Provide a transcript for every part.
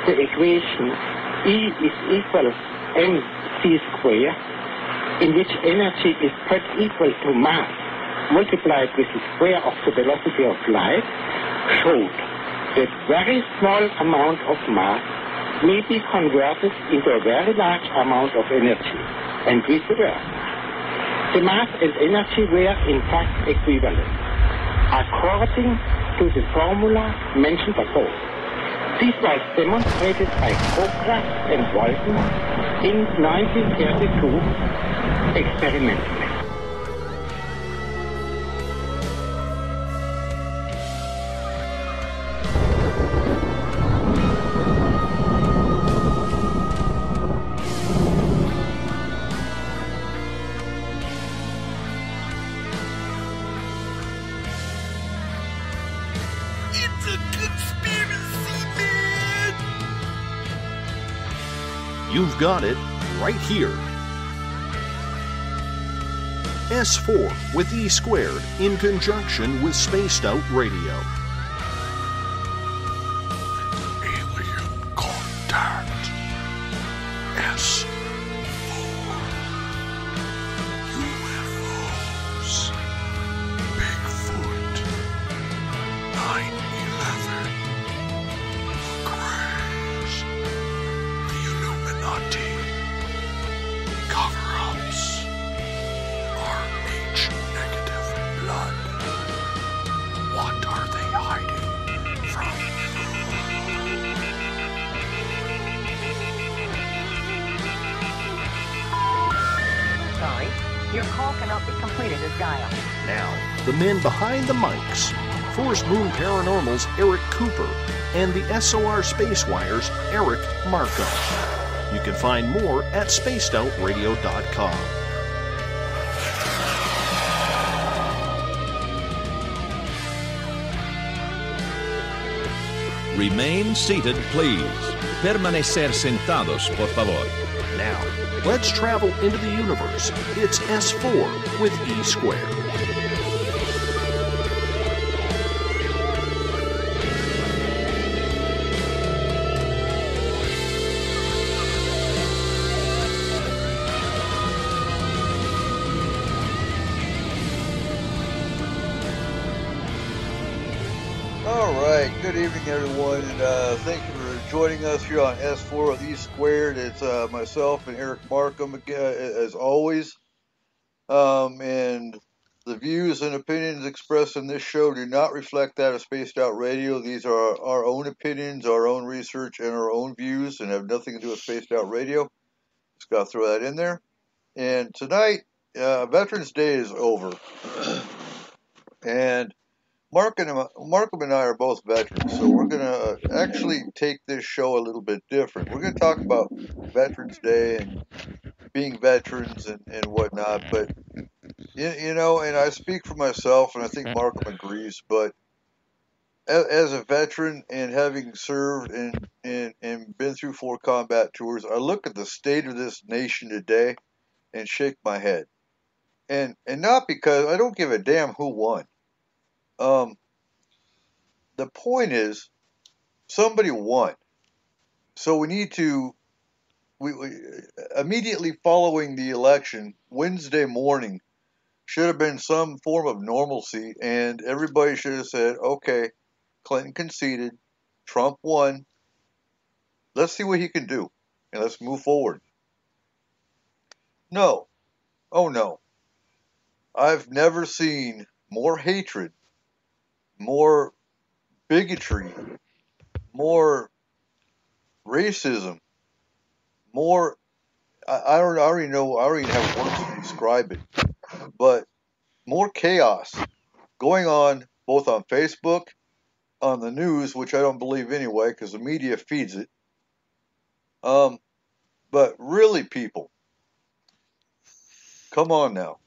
the equation E is equal mc square, in which energy is put equal to mass multiplied with the square of the velocity of light, showed that very small amount of mass may be converted into a very large amount of energy, and vice versa. The mass and energy were in fact equivalent, according to the formula mentioned above. This was demonstrated by Proclas and Walton in 1932 experimentally. You've got it right here. S4 with E squared in conjunction with Spaced Out Radio. Alien contact. S4. UFOs. Bigfoot. 9/11. The Greys. The Illuminati. Cover-ups. RH negative blood. What are they hiding from Sorry, your call cannot be completed as dialed. Now, the men behind the mics, Forest Moon Paranormal's Eric Cooper and the SOR Spacewire's Eric Markham. You can find more at spacedoutradio.com. Remain seated, please. Permanecer sentados, por favor. Now, let's travel into the universe. It's S4 with E squared. All right, good evening, everyone, and thank you for joining us here on S4 with E squared. It's myself and Eric Markham as always, and the views and opinions expressed in this show do not reflect that of Spaced Out Radio. These are our own opinions, our own research, and our own views, and have nothing to do with Spaced Out Radio. Just got to throw that in there. And tonight, Veterans Day is over, and Markham and I are both veterans, so we're going to actually take this show a little bit different. We're going to talk about Veterans Day and being veterans and whatnot, but, you know, and I speak for myself, and I think Markham agrees, but as a veteran and having served and been through 4 combat tours, I look at the state of this nation today and shake my head. And not because I don't give a damn who won. The point is, somebody won. So we need to, we immediately following the election, Wednesday morning, should have been some form of normalcy, and everybody should have said, okay, Clinton conceded, Trump won, let's see what he can do, and let's move forward. No. Oh no. I've never seen more hatred, more bigotry, more racism, more, I already have words to describe it, but more chaos going on both on Facebook, on the news, which I don't believe anyway because the media feeds it. But really, people, come on now.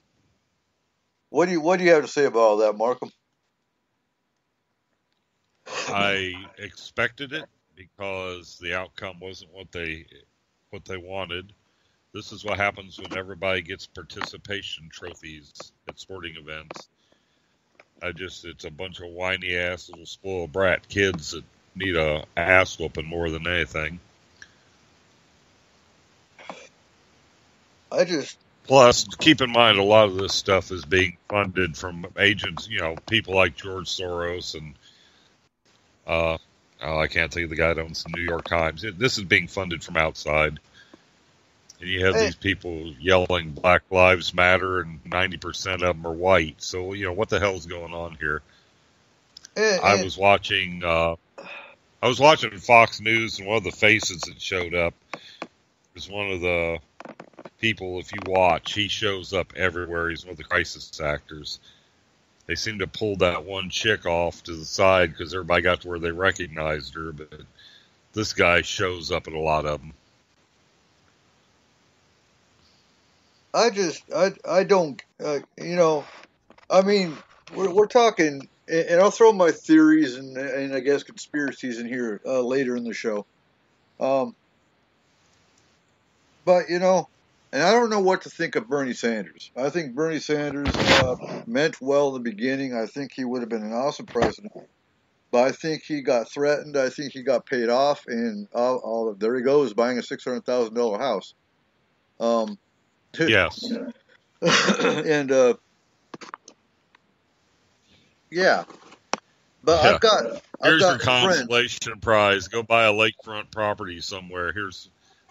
What do you have to say about all that, Markham? I expected it because the outcome wasn't what they wanted. This is what happens when everybody gets participation trophies at sporting events. It's a bunch of whiny ass little spoiled brat kids that need a ass whooping more than anything. Plus, keep in mind, a lot of this stuff is being funded from agents, people like George Soros and, I can't think of the guy that owns the New York Times. This is being funded from outside. And you have these people yelling Black Lives Matter, and 90% of them are white. So, what the hell's going on here? I was watching Fox News, and one of the faces that showed up was one of the people. If you watch, he shows up everywhere. He's one of the crisis actors. They seem to pull that one chick off to the side because everybody got to where they recognized her, but this guy shows up at a lot of them. I don't, I mean, we're talking, and I'll throw my theories and I guess conspiracies in here later in the show. But, and I don't know what to think of Bernie Sanders. I think Bernie Sanders meant well in the beginning. I think he would have been an awesome president. But I think he got threatened. I think he got paid off. And there he goes, buying a $600,000 house. Yes. And, yeah. But yeah. Here's your consolation prize. Go buy a lakefront property somewhere. Here's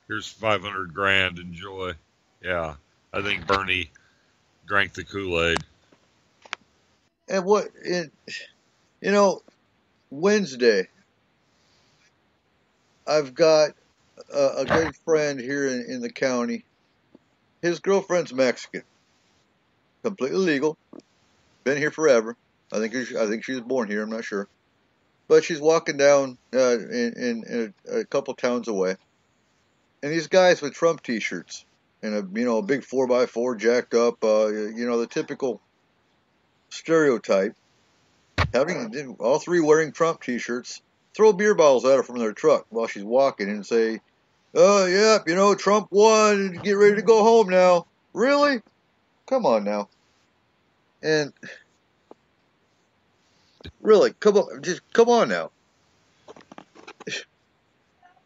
$500,000. Enjoy. Yeah, I think Bernie drank the Kool-Aid. And Wednesday, I've got a good friend here in the county. His girlfriend's Mexican, completely legal, been here forever. I think she was born here. I'm not sure, but she's walking down in a couple towns away. And these guys with Trump T-shirts and a big 4x4 jacked up, the typical stereotype, having all three wearing Trump T-shirts, throw beer bottles at her from their truck while she's walking and say, "Oh yeah, Trump won. Get ready to go home now." Really? Come on now. And really, come on now.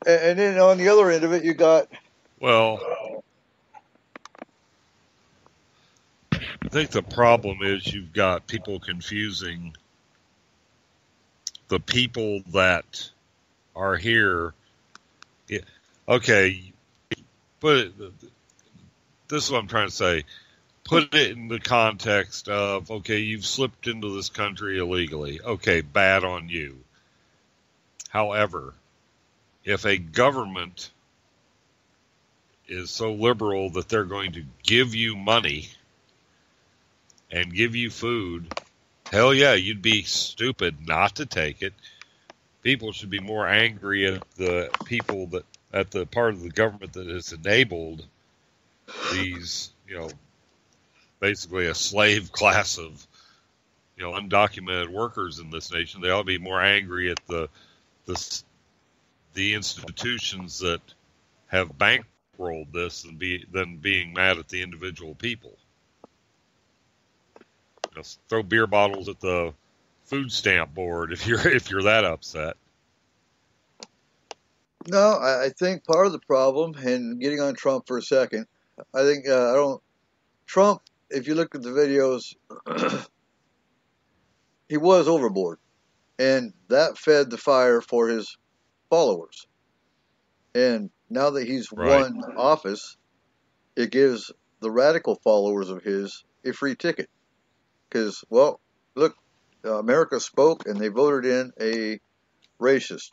And then on the other end of it, you got... Well, I think the problem is you've got people confusing the people that are here. Okay, but this is what I'm trying to say. Put it in the context of, okay, you've slipped into this country illegally. Okay, bad on you. However, if a government is so liberal that they're going to give you money and give you food, hell yeah, you'd be stupid not to take it. People should be more angry at the people at the part of the government that has enabled these, basically a slave class of, undocumented workers in this nation. They ought to be more angry at the institutions that have bankrolled this than being mad at the individual people. Throw beer bottles at the food stamp board if you're that upset. No, I think part of the problem, and getting on Trump for a second, I think Trump, if you look at the videos, he was overboard, and that fed the fire for his followers. And now that he's won office, it gives the radical followers of his a free ticket. Because, well, look, America spoke and they voted in a racist.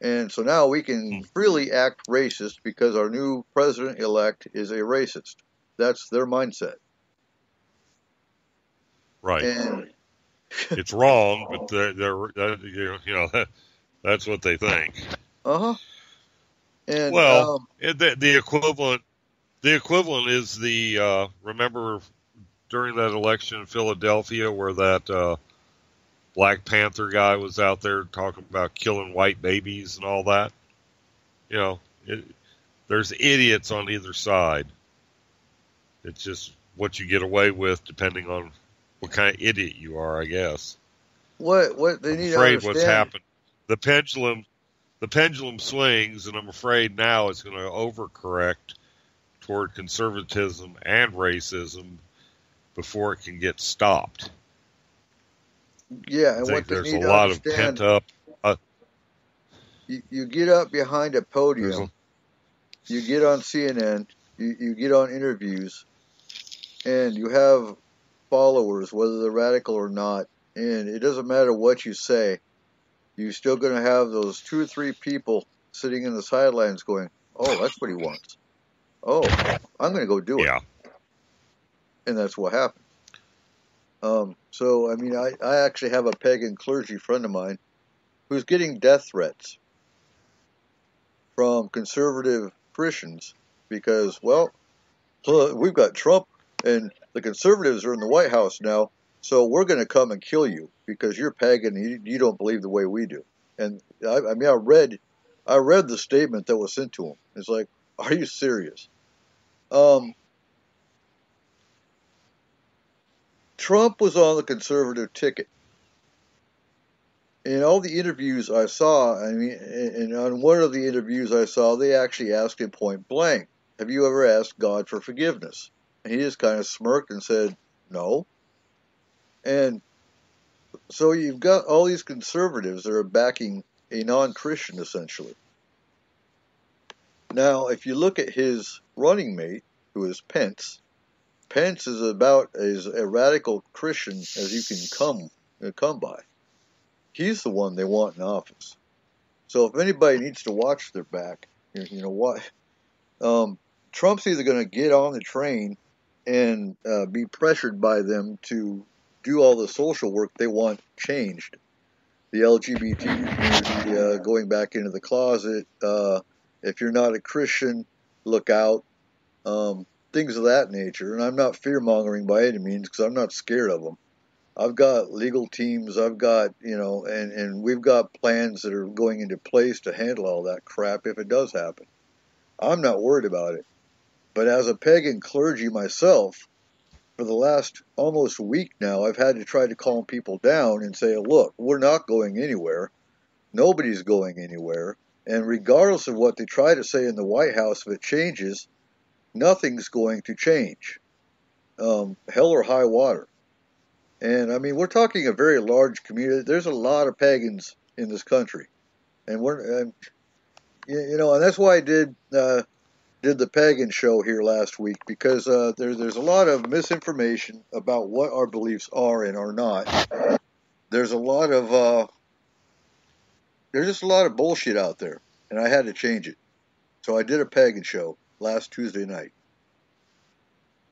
And so now we can freely act racist because our new president-elect is a racist. That's their mindset. Right. And it's wrong, but that's what they think. Uh-huh. And the equivalent is the remember during that election in Philadelphia where that Black Panther guy was out there talking about killing white babies and all that. There's idiots on either side. It's just what you get away with depending on what kind of idiot you are, I guess. what they need to afraid what's understand. happened. The pendulum swings, and I'm afraid now it's going to overcorrect toward conservatism and racism before it can get stopped. Yeah, I and think what they there's a need to lot of understand, pent up. you get up behind a There's podium, you get on CNN, you get on interviews, and you have followers, whether they're radical or not, and it doesn't matter what you say, you're still going to have those 2 or 3 people sitting in the sidelines going, oh, that's what he wants. Oh, I'm going to go do it. Yeah. And that's what happened. So, I mean, I actually have a pagan clergy friend of mine who's getting death threats from conservative Christians because, well, we've got Trump and the conservatives are in the White House now, so we're going to come and kill you because you're pagan and you don't believe the way we do. And I read the statement that was sent to him. It's like, are you serious? Trump was on the conservative ticket. In all the interviews I saw, I mean, and on one of the interviews I saw, they actually asked him point blank, have you ever asked God for forgiveness? And he just kind of smirked and said, no. And so you've got all these conservatives that are backing a non-Christian, essentially. Now, if you look at his running mate, who is Pence, Pence is about as a radical Christian as you can come by. He's the one they want in office. So if anybody needs to watch their back, you know what? Trump's either going to get on the train and be pressured by them to do all the social work they want changed. The LGBT community going back into the closet. If you're not a Christian, look out. Things of that nature. And I'm not fear-mongering by any means because I'm not scared of them. I've got legal teams. I've got, and we've got plans that are going into place to handle all that crap if it does happen. I'm not worried about it. But as a pagan clergy myself, for the last almost week now, I've had to try to calm people down and say, look, we're not going anywhere. Nobody's going anywhere. And regardless of what they try to say in the White House, if it changes, nothing's going to change. Hell or high water. And I mean, we're talking a very large community. There's a lot of pagans in this country. And and that's why I did the pagan show here last week, because there's a lot of misinformation about what our beliefs are and are not. There's a lot of there's just a lot of bullshit out there, and I had to change it. So I did a pagan show last Tuesday night,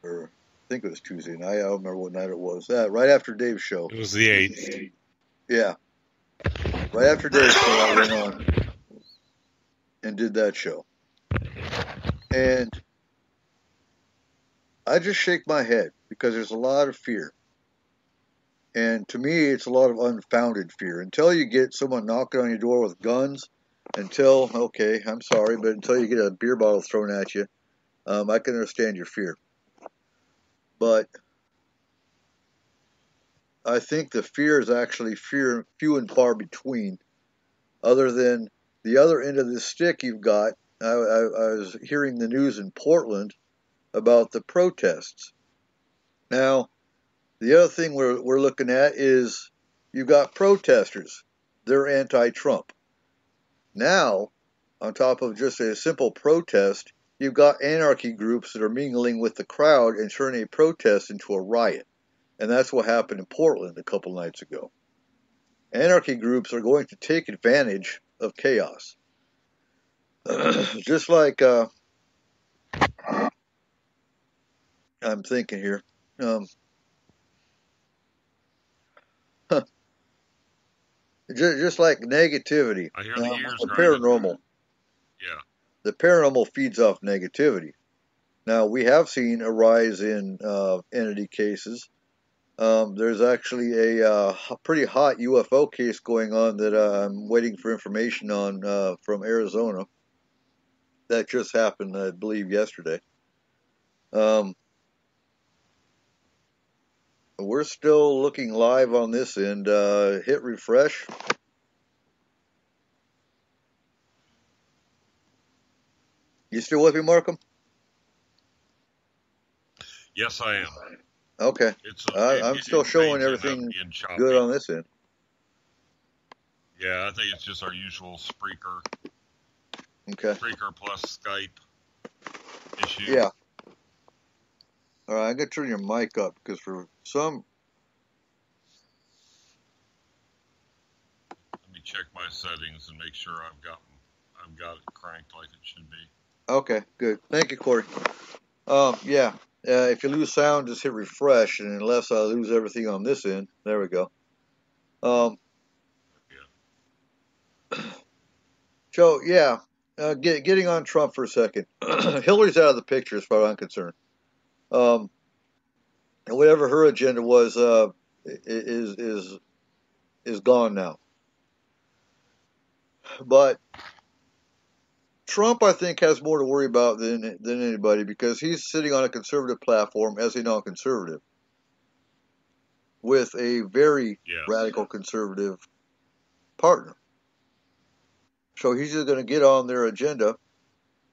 or I think it was Tuesday night. I don't remember what night it was. Right after Dave's show. It was the 8th. Yeah, right after Dave's show, I went on and did that show. And I just shake my head because there's a lot of fear. And to me, it's a lot of unfounded fear. Until you get someone knocking on your door with guns, okay, I'm sorry, but until you get a beer bottle thrown at you, I can understand your fear. But I think the fear is actually few and far between, other than the other end of the stick you've got. I was hearing the news in Portland about the protests. Now, the other thing we're looking at is you've got protesters. They're anti-Trump. Now, on top of just a simple protest, you've got anarchy groups that are mingling with the crowd and turning a protest into a riot. And that's what happened in Portland a couple nights ago. Anarchy groups are going to take advantage of chaos. Just like, I'm thinking here, just like negativity, I hear the ears the grinding. paranormal. Yeah. The paranormal feeds off negativity. Now, we have seen a rise in entity cases. There's actually a pretty hot UFO case going on that I'm waiting for information on from Arizona. That just happened, I believe, yesterday. We're we're still looking live on this end. Hit refresh. You still with me, Markham? Yes, I am. Okay. I'm still showing everything good on this end. Yeah, I think it's just our usual Spreaker. Okay. Spreaker plus Skype issue. Yeah. All right, I'm gonna turn your mic up because for some. Let me check my settings and make sure I've got it cranked like it should be. Okay, good. Thank you, Corey. Yeah. If you lose sound, just hit refresh, and unless I lose everything on this end, there we go. So yeah, getting on Trump for a second. Hillary's out of the picture as far as I'm concerned. And whatever her agenda was is gone now. But Trump, I think, has more to worry about than anybody because he's sitting on a conservative platform as a non-conservative with a very radical conservative partner. So he's either going to get on their agenda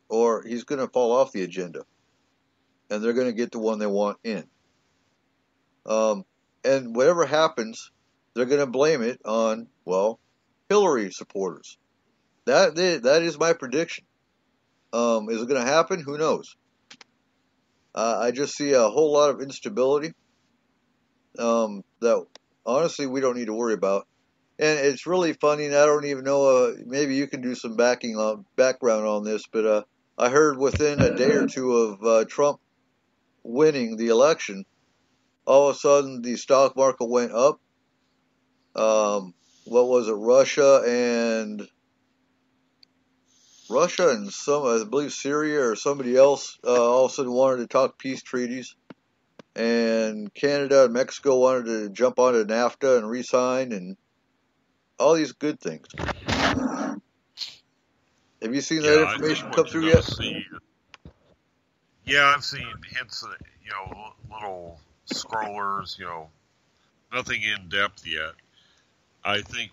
or he's going to fall off the agenda. And they're going to get the one they want in. And whatever happens, they're going to blame it on, well, Hillary supporters. That is my prediction. Is it going to happen? Who knows? I just see a whole lot of instability that honestly we don't need to worry about. And it's really funny, and I don't even know, maybe you can do some background on this, but I heard within a day or two of Trump winning the election, all of a sudden the stock market went up. What was it? Russia and some, I believe Syria or somebody else, all of a sudden wanted to talk peace treaties. And Canada and Mexico wanted to jump onto NAFTA and re-sign and all these good things. Have you seen that information come through yet? Yeah, I've seen hints, little scrollers, nothing in depth yet. I think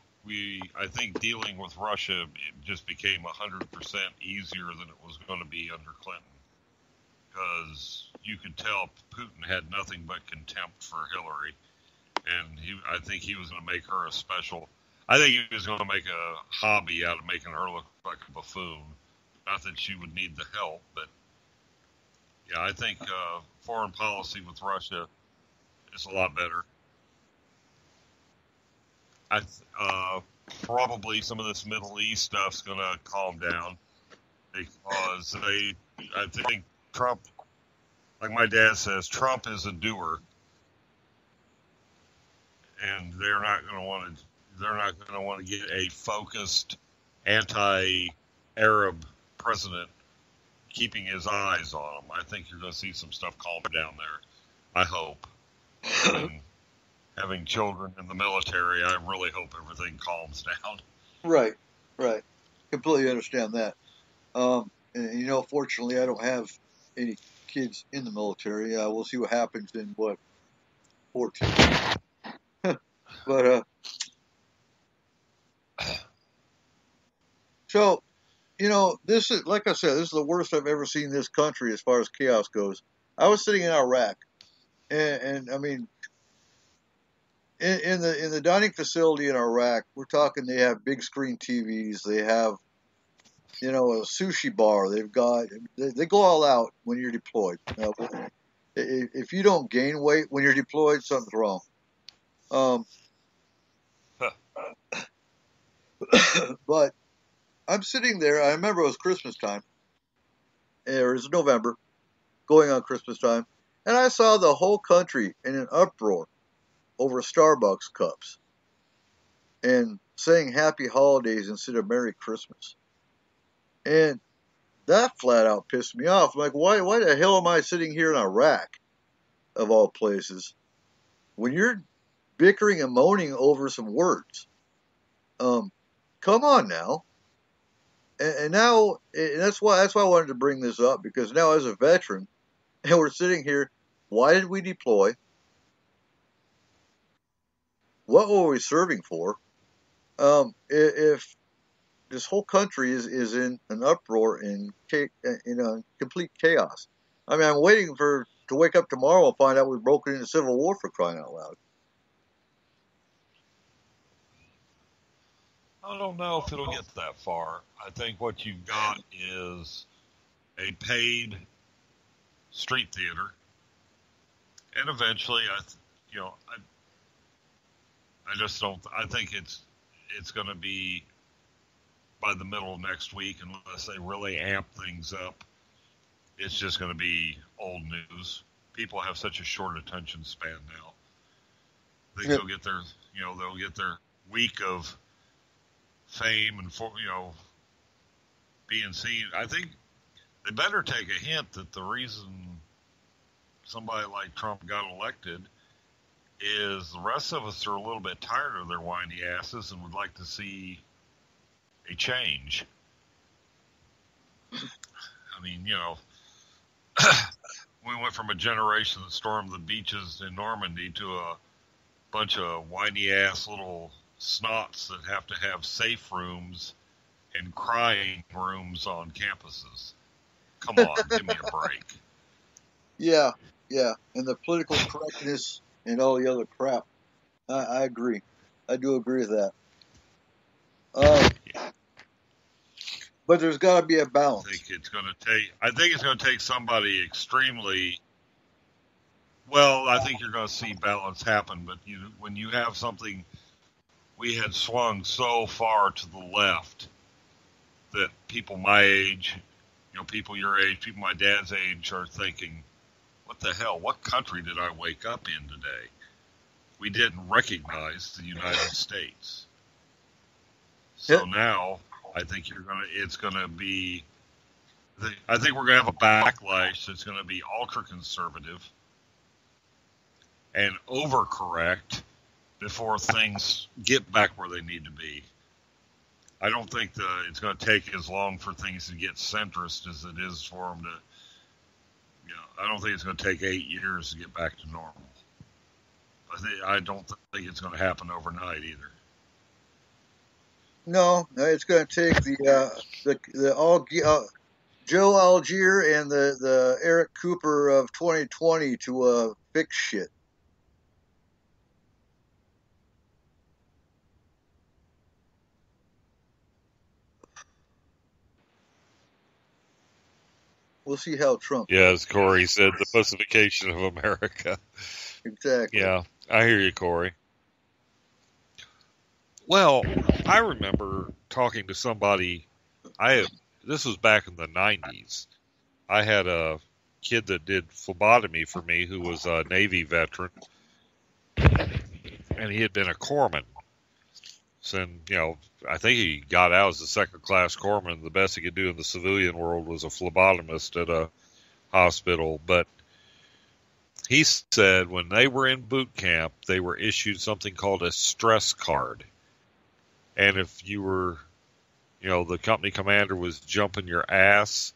dealing with Russia just became 100% easier than it was going to be under Clinton, because you could tell Putin had nothing but contempt for Hillary, and I think he was going to make her a special. I think he was going to make a hobby out of making her look like a buffoon. Not that she would need the help, but yeah, I think foreign policy with Russia is a lot better. Probably some of this Middle East stuff's going to calm down because I think Trump, like my dad says, Trump is a doer, and they're not going to want to get a focused anti-Arab president keeping his eyes on them. I think you're going to see some stuff calm down there. I hope. And having children in the military, I really hope everything calms down. Right. Completely understand that. And fortunately, I don't have any kids in the military. We'll see what happens in 14. But so, this is, like I said, this is the worst I've ever seen this country as far as chaos goes. I was sitting in Iraq, and I mean, in the dining facility in Iraq, we're talking they have big screen TVs, they have, a sushi bar, they go all out when you're deployed. If you don't gain weight when you're deployed, something's wrong. But I'm sitting there. I remember it was Christmas time, or it was November, going on Christmas time, and I saw the whole country in an uproar over Starbucks cups and saying Happy Holidays instead of Merry Christmas. And that flat out pissed me off. I'm like, why the hell am I sitting here in Iraq, of all places, when you're bickering and moaning over some words? Come on now. And now, and that's why I wanted to bring this up, because now as a veteran, and we're sitting here, why did we deploy? what were we serving for? If this whole country is in an uproar and complete chaos. I mean, I'm waiting to wake up tomorrow and find out we've broken into civil war, for crying out loud. I don't know if it'll get that far. I think what you've got is a paid street theater, and eventually, I just don't. I think it's going to be by the middle of next week, unless they really amp things up. It's just going to be old news. People have such a short attention span now. They'll get their week of fame and being seen. I think they better take a hint that the reason somebody like Trump got elected is the rest of us are a little bit tired of their whiny asses and would like to see a change. I mean, we went from a generation that stormed the beaches in Normandy to a bunch of whiny ass little snots that have to have safe rooms and crying rooms on campuses. Come on, give me a break. Yeah, and the political correctness and all the other crap. I agree. I do agree with that. But there's got to be a balance. I think it's going to take somebody extremely. Well, I think you're going to see balance happen, but when you have something, we had swung so far to the left that people my age, people your age, people my dad's age are thinking, what the hell? What country did I wake up in today? We didn't recognize the United States. So now I think I think we're going to have a backlash that's going to be ultra conservative and overcorrect before things get back where they need to be. I don't think it's going to take as long for things to get centrist as it is for them to. I don't think it's going to take 8 years to get back to normal. I don't think it's going to happen overnight either. No, it's going to take Joe Algier and the Eric Cooper of 2020 to fix shit. We'll see how Trump. Yeah, as Corey said, the pacification of America. Exactly. Yeah, I hear you, Corey. Well, I remember talking to somebody. This was back in the 90s. I had a kid that did phlebotomy for me who was a Navy veteran, and he had been a corpsman. And, I think he got out as a second-class corpsman. The best he could do in the civilian world was a phlebotomist at a hospital. But he said when they were in boot camp, they were issued something called a stress card. And if you were, the company commander was jumping your ass,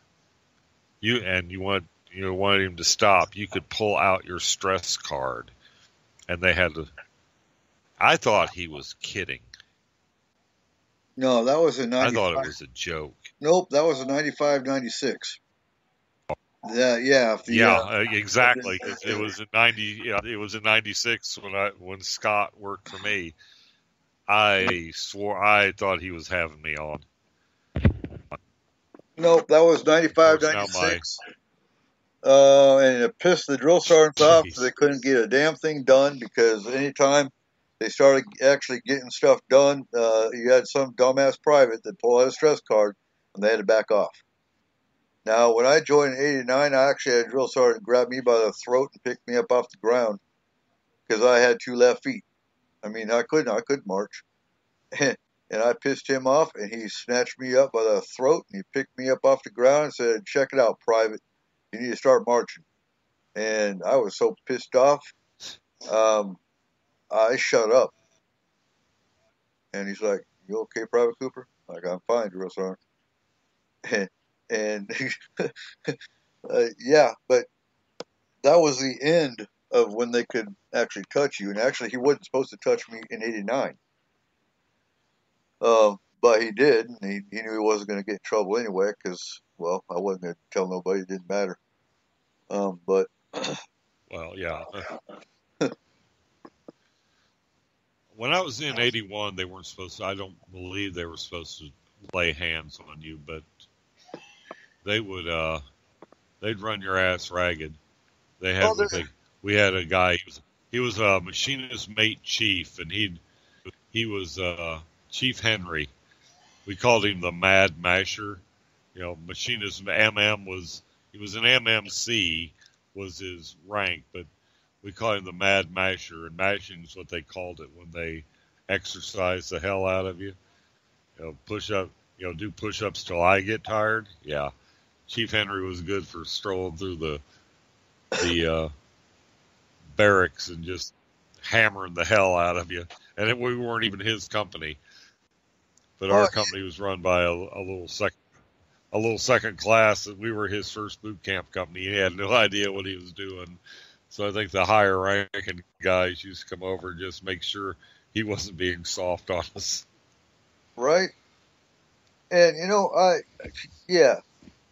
you wanted him to stop, you could pull out your stress card. And they had to. I thought he was kidding. No, that was in 95. I thought it was a joke. Nope, that was in 95, 96. Exactly. It was in 90. Yeah, it was in 96 when Scott worked for me. I swore I thought he was having me on. Nope, that was 95, 96. And it pissed the drill sergeants off because they couldn't get a damn thing done, because anytime they started actually getting stuff done, you had some dumbass private that pulled out a stress card and they had to back off. Now, when I joined in 89, I actually had a drill sergeant grab me by the throat and pick me up off the ground because I had 2 left feet. I mean, I couldn't march. And I pissed him off, and he snatched me up by the throat, and he picked me up off the ground and said, "Check it out, Private. You need to start marching." And I was so pissed off, I shut up. And he's like, "You okay, Private Cooper?" I'm like, "I'm fine, drill sergeant." And yeah, but that was the end of when they could actually touch you. And actually, he wasn't supposed to touch me in '89. But he did, and he knew he wasn't going to get in trouble anyway, because, well, I wasn't going to tell nobody. It didn't matter. But Well, yeah. When I was in '81, they weren't supposed to. I don't believe they were supposed to lay hands on you, but they would. They'd run your ass ragged. They had. We had a guy. He was a machinist mate chief, and he was Chief Henry. We called him the Mad Masher. You know, machinist MM he was an MMC was his rank, but we call him the Mad Masher, and mashing is what they called it when they exercise the hell out of you. You know, do push-ups till I get tired. Yeah, Chief Henry was good for strolling through the barracks and just hammering the hell out of you. And we weren't even his company, but our company was run by a little second class, and we were his first boot camp company. He had no idea what he was doing. So I think the higher ranking guys used to come over and just make sure he wasn't being soft on us. Right. And,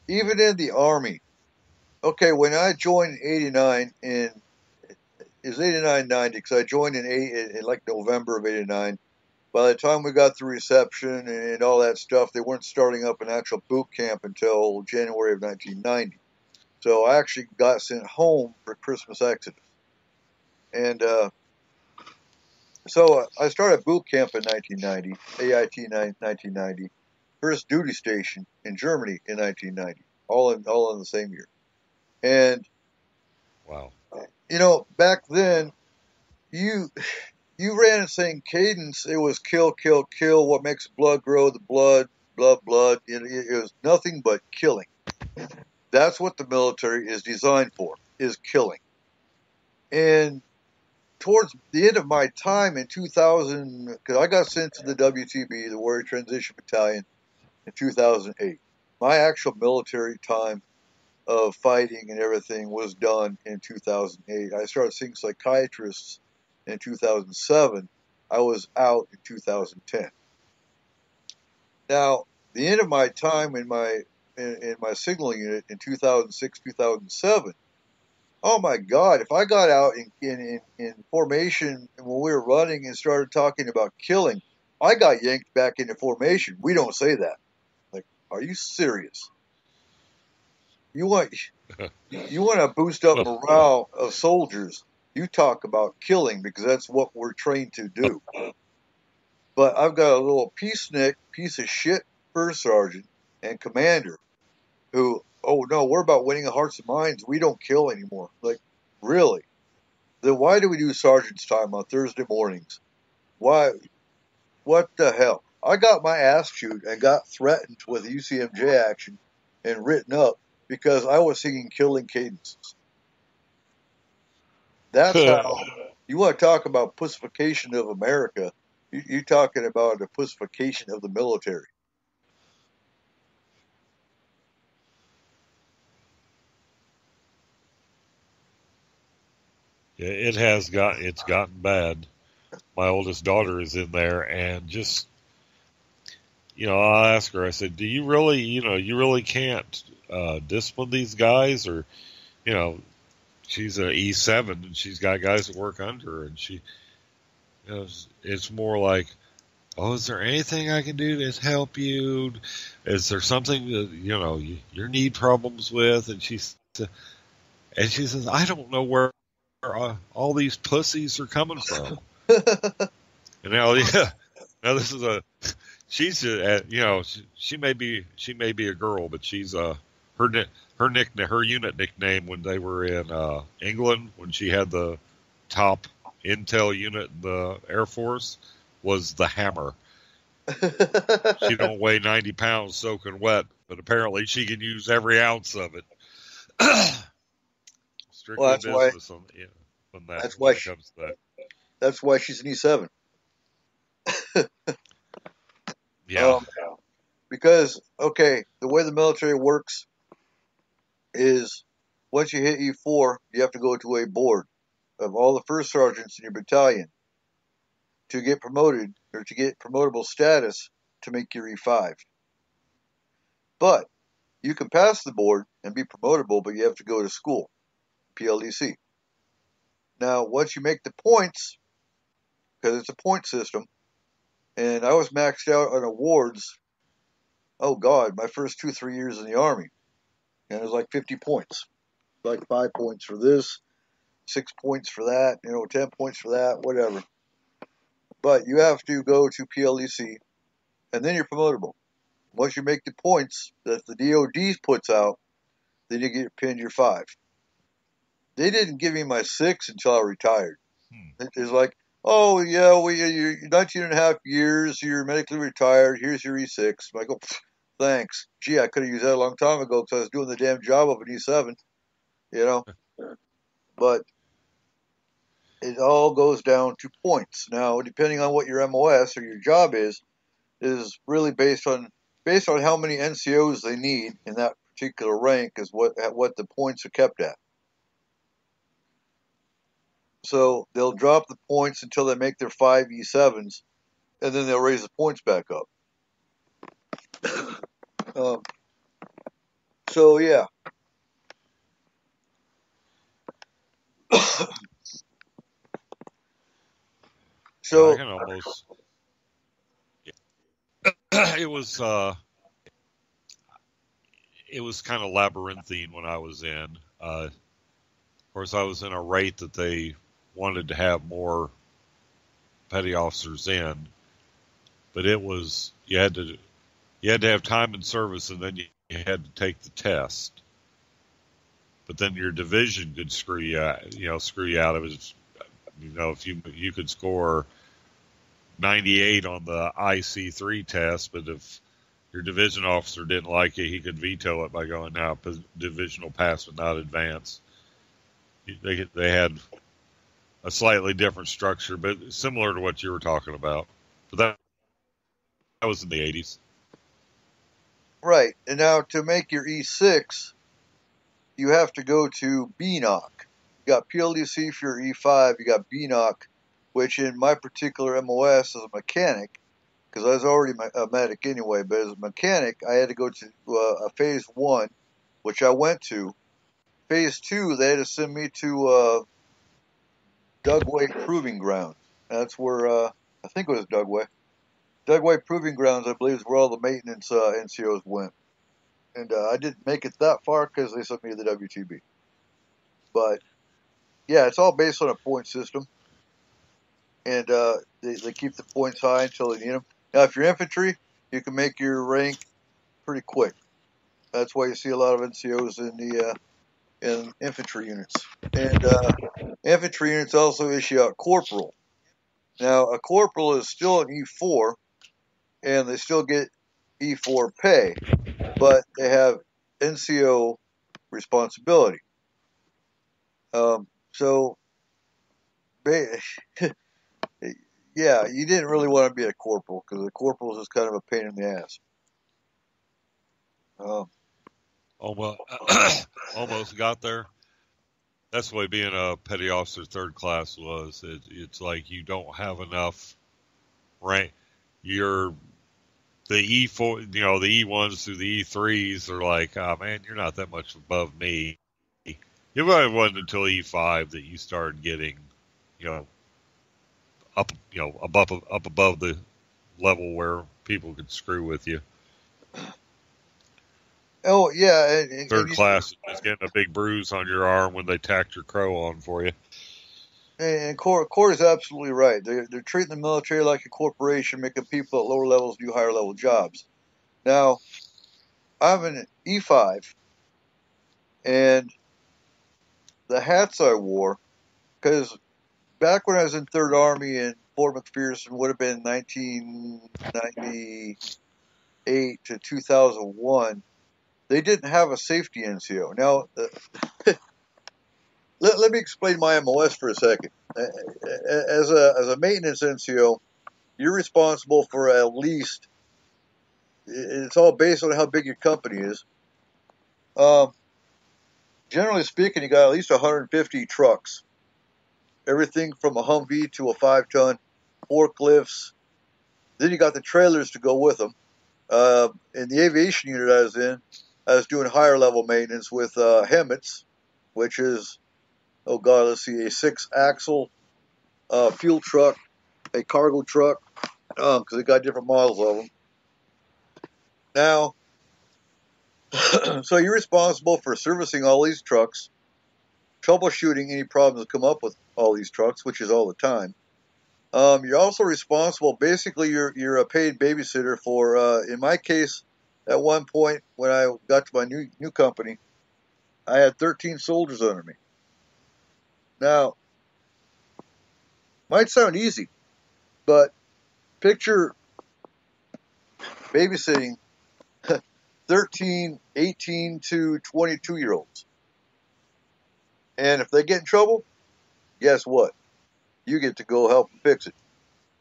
even in the Army, okay, when I joined in '89, it was '89, '90, because I joined in like November of '89. By the time we got through reception and all that stuff, they weren't starting up an actual boot camp until January of 1990. So I actually got sent home for Christmas Exodus. And so I started boot camp in 1990, AIT 1990, first duty station in Germany in 1990, all in the same year. And, wow, back then, you ran in St. Cadence, it was kill, kill, kill. What makes blood grow? The blood. It was nothing but killing. That's what the military is designed for, is killing. And towards the end of my time in 2000, because I got sent to the WTB, the Warrior Transition Battalion, in 2008. My actual military time of fighting and everything was done in 2008. I started seeing psychiatrists in 2007. I was out in 2010. Now, the end of my time in my signaling unit in 2006, 2007, oh my God, if I got out in formation when we were running and started talking about killing, I got yanked back into formation. We don't say that. Like, are you serious? You want to boost up morale of soldiers, you talk about killing, because that's what we're trained to do. But I've got a little piece of shit first sergeant and commander who, oh no, we're about winning the hearts and minds. We don't kill anymore. Like, really? Then why do we do sergeant's time on Thursday mornings? Why? What the hell? I got my ass chewed and got threatened with UCMJ action and written up because I was singing killing cadences. That's how you want to talk about pussification of America. You're talking about the pussification of the military. Yeah, it's gotten bad. My oldest daughter is in there, and just, I'll ask her, I said, do you really, you really can't discipline these guys? Or, she's an E7 and she's got guys that work under her, and she, it's more like, oh, is there anything I can do to help you? Is there something that, your knee problems with? And she says, I don't know where all these pussies are coming from. And now this is she's she may be a girl, but she's her unit nickname when they were in England, when she had the top intel unit in the Air Force, was the Hammer. She don't weigh 90 pounds soaking wet, but apparently she can use every ounce of it. Strictly business on that. That's why it comes to that. That's why she's an E7. Yeah. Because, okay, the way the military works is once you hit E4, you have to go to a board. of all the first sergeants in your battalion to get promoted or to get promotable status to make your E5. But you can pass the board and be promotable, but you have to go to school, PLDC. Now, once you make the points, because it's a point system, and I was maxed out on awards, oh God, my first 2-3 years in the Army. And it was like 50 points. Like 5 points for this, 6 points for that, 10 points for that, whatever. But you have to go to PLDC, and then you're promotable. Once you make the points that the DOD puts out, then you get pinned your 5. They didn't give me my 6 until I retired. It's like, oh, yeah, you're 19 and a half years, you're medically retired, here's your E6. I go, thanks. Gee, I could have used that a long time ago because I was doing the damn job of an E7, But it all goes down to points. Now, depending on what your MOS or your job is really based on how many NCOs they need in that particular rank is what the points are kept at. So they'll drop the points until they make their 5 E7s, and then they'll raise the points back up. So yeah. So I can almost. It was kind of labyrinthine when I was in. Of course, I was in a rate that they wanted to have more petty officers in, but it was you had to have time in service, and then you had to take the test. But then your division could screw you out. It was, if you could score 98 on the IC3 test, but if your division officer didn't like it, he could veto it by going, "Now, divisional pass but not advance." They had a slightly different structure, but similar to what you were talking about. But that was in the 80s. Right. And now to make your E6, you have to go to BNOC. You got PLDC for your E5, you got BNOC, which in my particular MOS as a mechanic, because I was already a medic anyway, but as a mechanic, I had to go to a phase 1, which I went to. Phase 2, they had to send me to Dugway Proving Ground. That's where, I think it was Dugway. Dugway Proving Grounds, I believe, is where all the maintenance NCOs went. And I didn't make it that far because they sent me to the WTB. But, yeah, it's all based on a point system. And they keep the points high until they need them. Now, if you're infantry, you can make your rank pretty quick. That's why you see a lot of NCOs in infantry units. And infantry units also issue out corporal. Now, a corporal is still an E4, and they still get E4 pay, but they have NCO responsibility. So, yeah, you didn't really want to be a corporal because a corporal is just kind of a pain in the ass. Almost got there. That's the way being a petty officer 3rd class was. It's like you don't have enough rank. You're the E4, the E1s through the E3s are like, oh man, you're not that much above me. It really wasn't until E5 that you started getting, up above the level where people could screw with you. Oh yeah, 3rd class is getting a big bruise on your arm when they tacked your crow on for you. And Core is absolutely right. They're treating the military like a corporation, making people at lower levels do higher level jobs. Now, I'm an E5, and the hats I wore, because back when I was in 3rd Army in Fort McPherson, would have been 1998 to 2001, they didn't have a safety NCO. Now, let me explain my MOS for a second. As a maintenance NCO, you're responsible for at least, it's all based on how big your company is. Generally speaking, you got at least 150 trucks. everything from a Humvee to a 5-ton, forklifts. Then you got the trailers to go with them. In the aviation unit I was in, I was doing higher level maintenance with HEMTS, which is, a 6-axle fuel truck, a cargo truck, because they got different models of them. Now, so you're responsible for servicing all these trucks, troubleshooting any problems that come up with all these trucks, which is all the time. You're also responsible, basically you're a paid babysitter for, in my case, at one point when I got to my new company, I had 13 soldiers under me. Now, might sound easy, but picture babysitting 13, 18 to 22-year-olds. And if they get in trouble, guess what? You get to go help them fix it,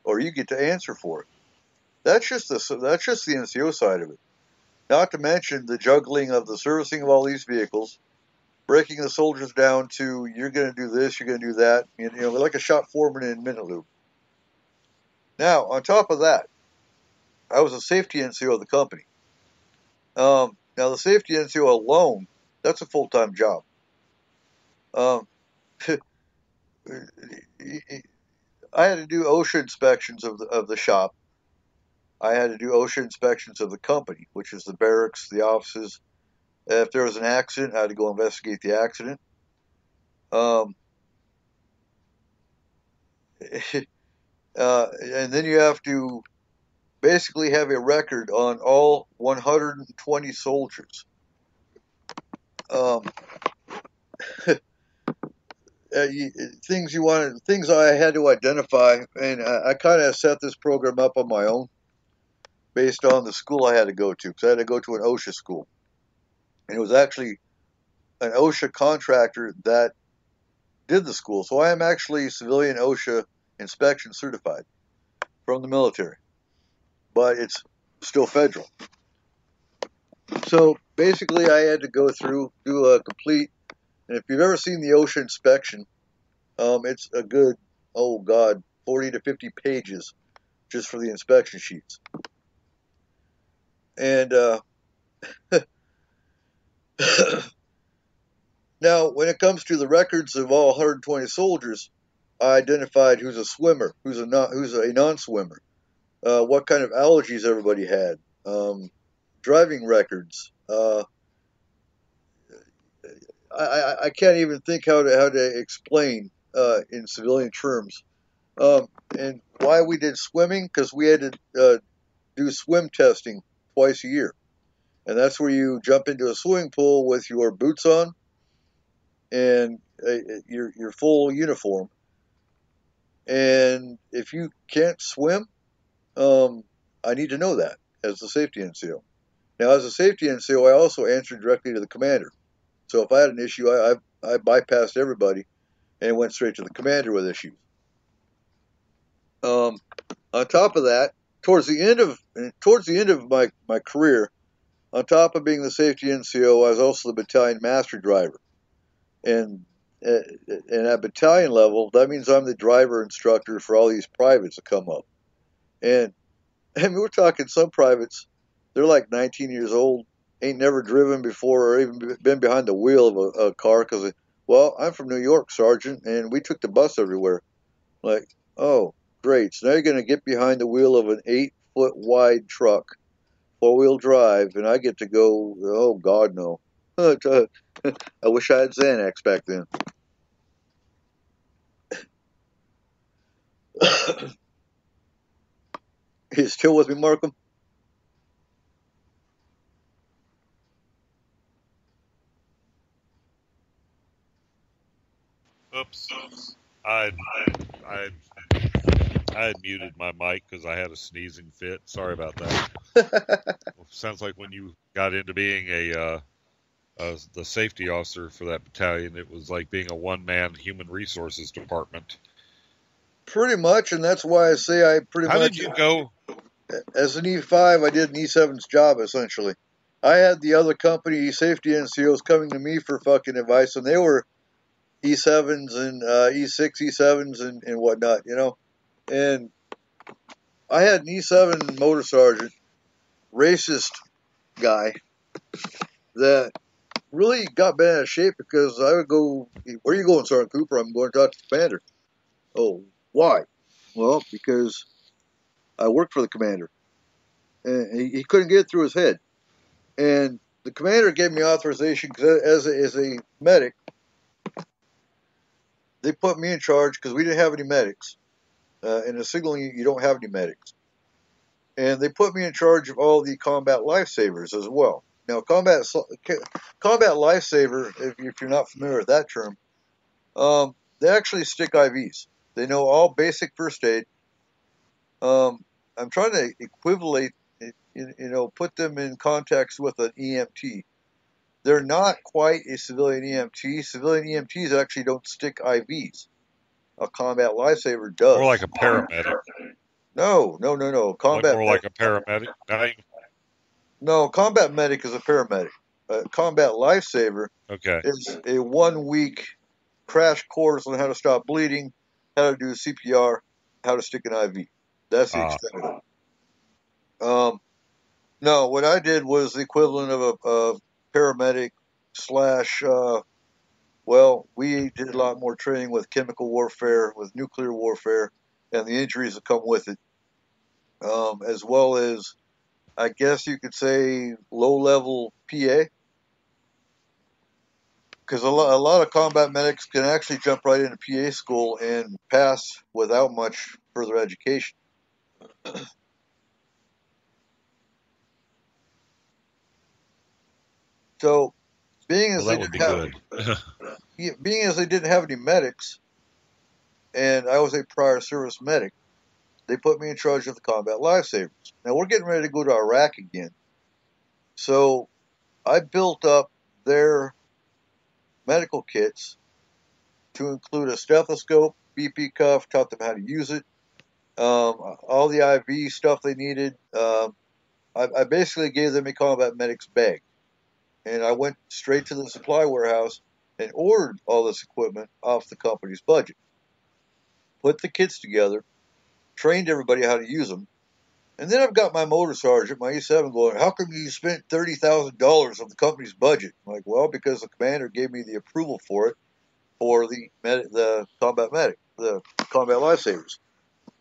or you get to answer for it. That's just the NCO side of it. Not to mention the juggling of the servicing of all these vehicles, breaking the soldiers down to you're going to do this, you're going to do that. You know, like a shop foreman in Minute Loop. Now, on top of that, I was a safety NCO of the company. Now, the safety NCO alone, that's a full-time job. I had to do OSHA inspections of the shop. I had to do OSHA inspections of the company, which is the barracks, the offices. If there was an accident, I had to go investigate the accident. And then you have to basically have a record on all 120 soldiers. Things I had to identify, and I kind of set this program up on my own based on the school I had to go to, because I had to go to an OSHA school. And it was actually an OSHA contractor that did the school. So I am actually civilian OSHA inspection certified from the military, but it's still federal. So basically I had to go through, do a complete, and if you've ever seen the OSHA inspection, it's a good, 40 to 50 pages just for the inspection sheets. And now, when it comes to the records of all 120 soldiers, I identified who's a swimmer, who's a non-swimmer, what kind of allergies everybody had, driving records. I can't even think how to explain in civilian terms. And why we did swimming, because we had to do swim testing twice a year. And that's where you jump into a swimming pool with your boots on and your full uniform. And if you can't swim, I need to know that as the safety NCO. Now, as a safety NCO, I also answered directly to the commander. So if I had an issue, I bypassed everybody and went straight to the commander with issues. On top of that, towards the end of my career, on top of being the safety NCO, I was also the battalion master driver. And at battalion level, that means I'm the driver instructor for all these privates that come up. And I mean, we're talking some privates, they're like 19 years old, ain't never driven before or even been behind the wheel of a car because, well, I'm from New York, Sergeant, and we took the bus everywhere. Like, oh, great. So now you're going to get behind the wheel of an 8-foot wide truck, 4-wheel drive, and I get to go, oh, God, no. I wish I had Xanax back then. You still with me, Markham? Oops. I had muted my mic because I had a sneezing fit. Sorry about that. Sounds like when you got into being the safety officer for that battalion, it was like being a one-man human resources department. Pretty much, and that's why I say I pretty much... How did you go? As an E5, I did an E7's job, essentially. I had the other company safety NCOs coming to me for fucking advice, and they were E7s and E6 E7s and whatnot, And I had an E7 motor sergeant, racist guy, that really got bent out of shape because I would go, "Where are you going, Sergeant Cooper? I'm going to talk to the commander." "Oh, why?" "Well, because I work for the commander." And he couldn't get it through his head. And the commander gave me authorization because as a medic, they put me in charge because we didn't have any medics. In a signaling, you don't have any medics. And they put me in charge of all the combat lifesavers as well. Now, combat lifesaver, if you're not familiar with that term, they actually stick IVs. They know all basic first aid. I'm trying to equivalent, put them in context with an EMT. They're not quite a civilian EMT. Civilian EMTs actually don't stick IVs. A combat lifesaver does. More like a paramedic. No. Combat more like a paramedic. No, combat medic is a paramedic. Combat lifesaver is a 1 week crash course on how to stop bleeding, how to do CPR, how to stick an IV. That's the extent of it. No, what I did was the equivalent of a paramedic / we did a lot more training with chemical warfare, with nuclear warfare, and the injuries that come with it, as well as, I guess you could say, low-level PA. Because a lot of combat medics can actually jump right into PA school and pass without much further education. So, being as they didn't have any medics, and I was a prior service medic, they put me in charge of the combat lifesavers. Now we're getting ready to go to Iraq again, so I built up their medical kits to include a stethoscope, BP cuff, taught them how to use it, all the IV stuff they needed. I basically gave them a combat medic's bag. And I went straight to the supply warehouse and ordered all this equipment off the company's budget. Put the kits together, trained everybody how to use them, and then I've got my motor sergeant, my E7, going, "How come you spent $30,000 of the company's budget?" I'm like, "Well, because the commander gave me the approval for it, for the combat medic, the combat lifesavers."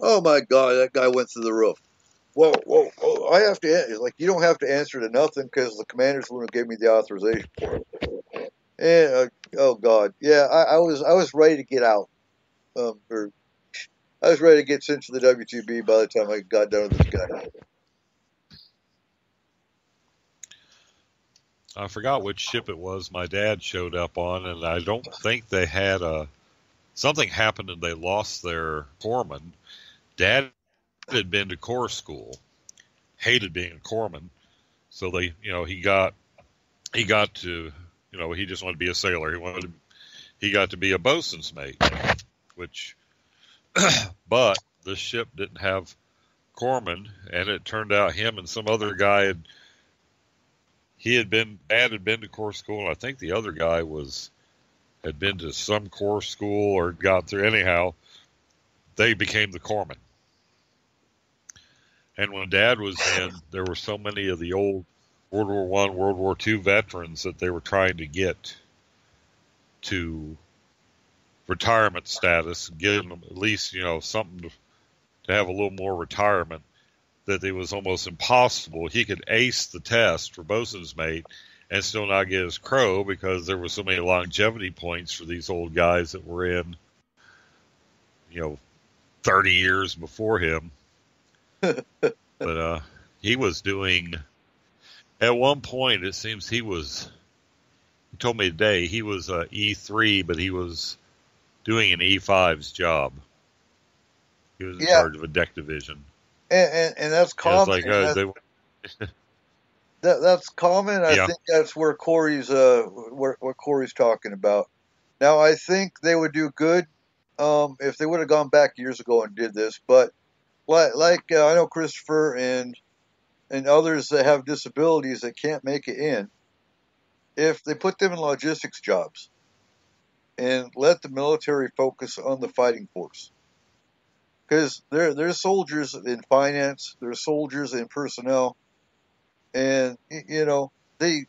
Oh my God, that guy went through the roof. Whoa, I have to, it's like, you don't have to answer to nothing because the commander's the one who gave me the authorization for it. And, oh God, yeah, I was ready to get out. I was ready to get sent to the WTB by the time I got done with this guy. I forgot which ship it was my dad showed up on, and I don't think they had something happened and they lost their corpsman. Dad had been to Corps school, hated being a corpsman, so he got to, he just wanted to be a sailor. He got to be a bosun's mate, but the ship didn't have corpsman, and it turned out him and some other guy Dad had been to Corps school, and I think the other guy had been to some Corps school or got through. Anyhow, they became the corpsman. And when Dad was in, there were so many of the old World War I, World War II veterans that they were trying to get to retirement status, give them at least, something to have a little more retirement, that it was almost impossible. He could ace the test for bosun's mate and still not get his crow because there were so many longevity points for these old guys that were in, 30 years before him. But he was doing, at one point, it seems he told me today, he was E3, but he was doing an E5's job. He was in charge of a deck division. And that's common. That's common. I think that's where Corey's talking about. Now, I think they would do good if they would have gone back years ago and did this, but I know Christopher and others that have disabilities that can't make it in, if they put them in logistics jobs, and let the military focus on the fighting force. Because there's soldiers in finance, there's soldiers in personnel, and they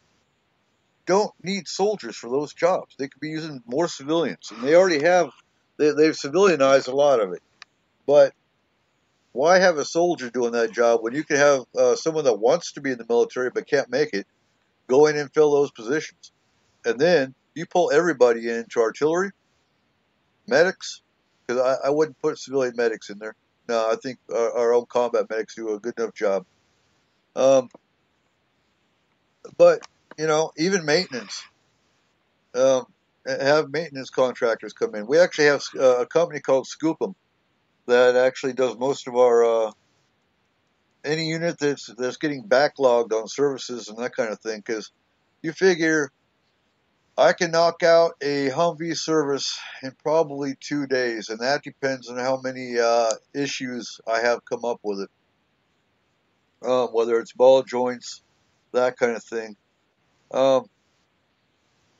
don't need soldiers for those jobs. They could be using more civilians, and they already have. They've civilianized a lot of it, but why have a soldier doing that job when you can have someone that wants to be in the military but can't make it go in and fill those positions? And then you pull everybody into artillery, medics, because I wouldn't put civilian medics in there. No, I think our own combat medics do a good enough job. But, even maintenance, have maintenance contractors come in. We actually have a company called Scoop'em that actually does most of our any unit that's getting backlogged on services and that kind of thing. Because you figure I can knock out a Humvee service in probably 2 days, and that depends on how many issues I have come up with it. Whether it's ball joints, that kind of thing. And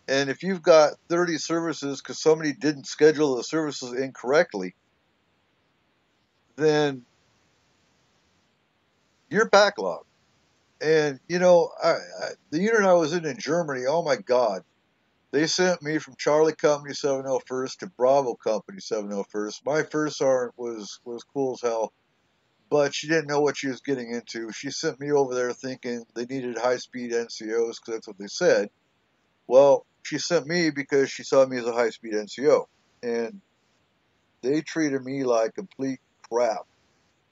if you've got 30 services because somebody didn't schedule the services incorrectly, then you're backlogged. And, the unit I was in Germany, oh my God, they sent me from Charlie Company 701st to Bravo Company 701st. My first sergeant was cool as hell, but she didn't know what she was getting into. She sent me over there thinking they needed high-speed NCOs because that's what they said. Well, she sent me because she saw me as a high-speed NCO, and they treated me like complete crap.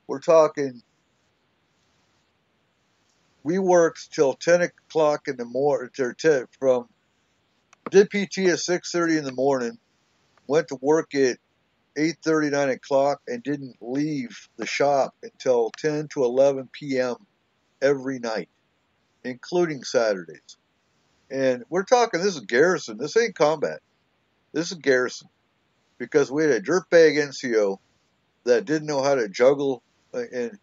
We're talking, we worked till 10 o'clock in the morning, did PT at 6:30 in the morning, went to work at 8:30, 9 o'clock, and didn't leave the shop until 10 to 11 p.m. every night, including Saturdays. And we're talking, this is garrison. This ain't combat. This is garrison. Because we had a dirtbag NCO that didn't know how to juggle. And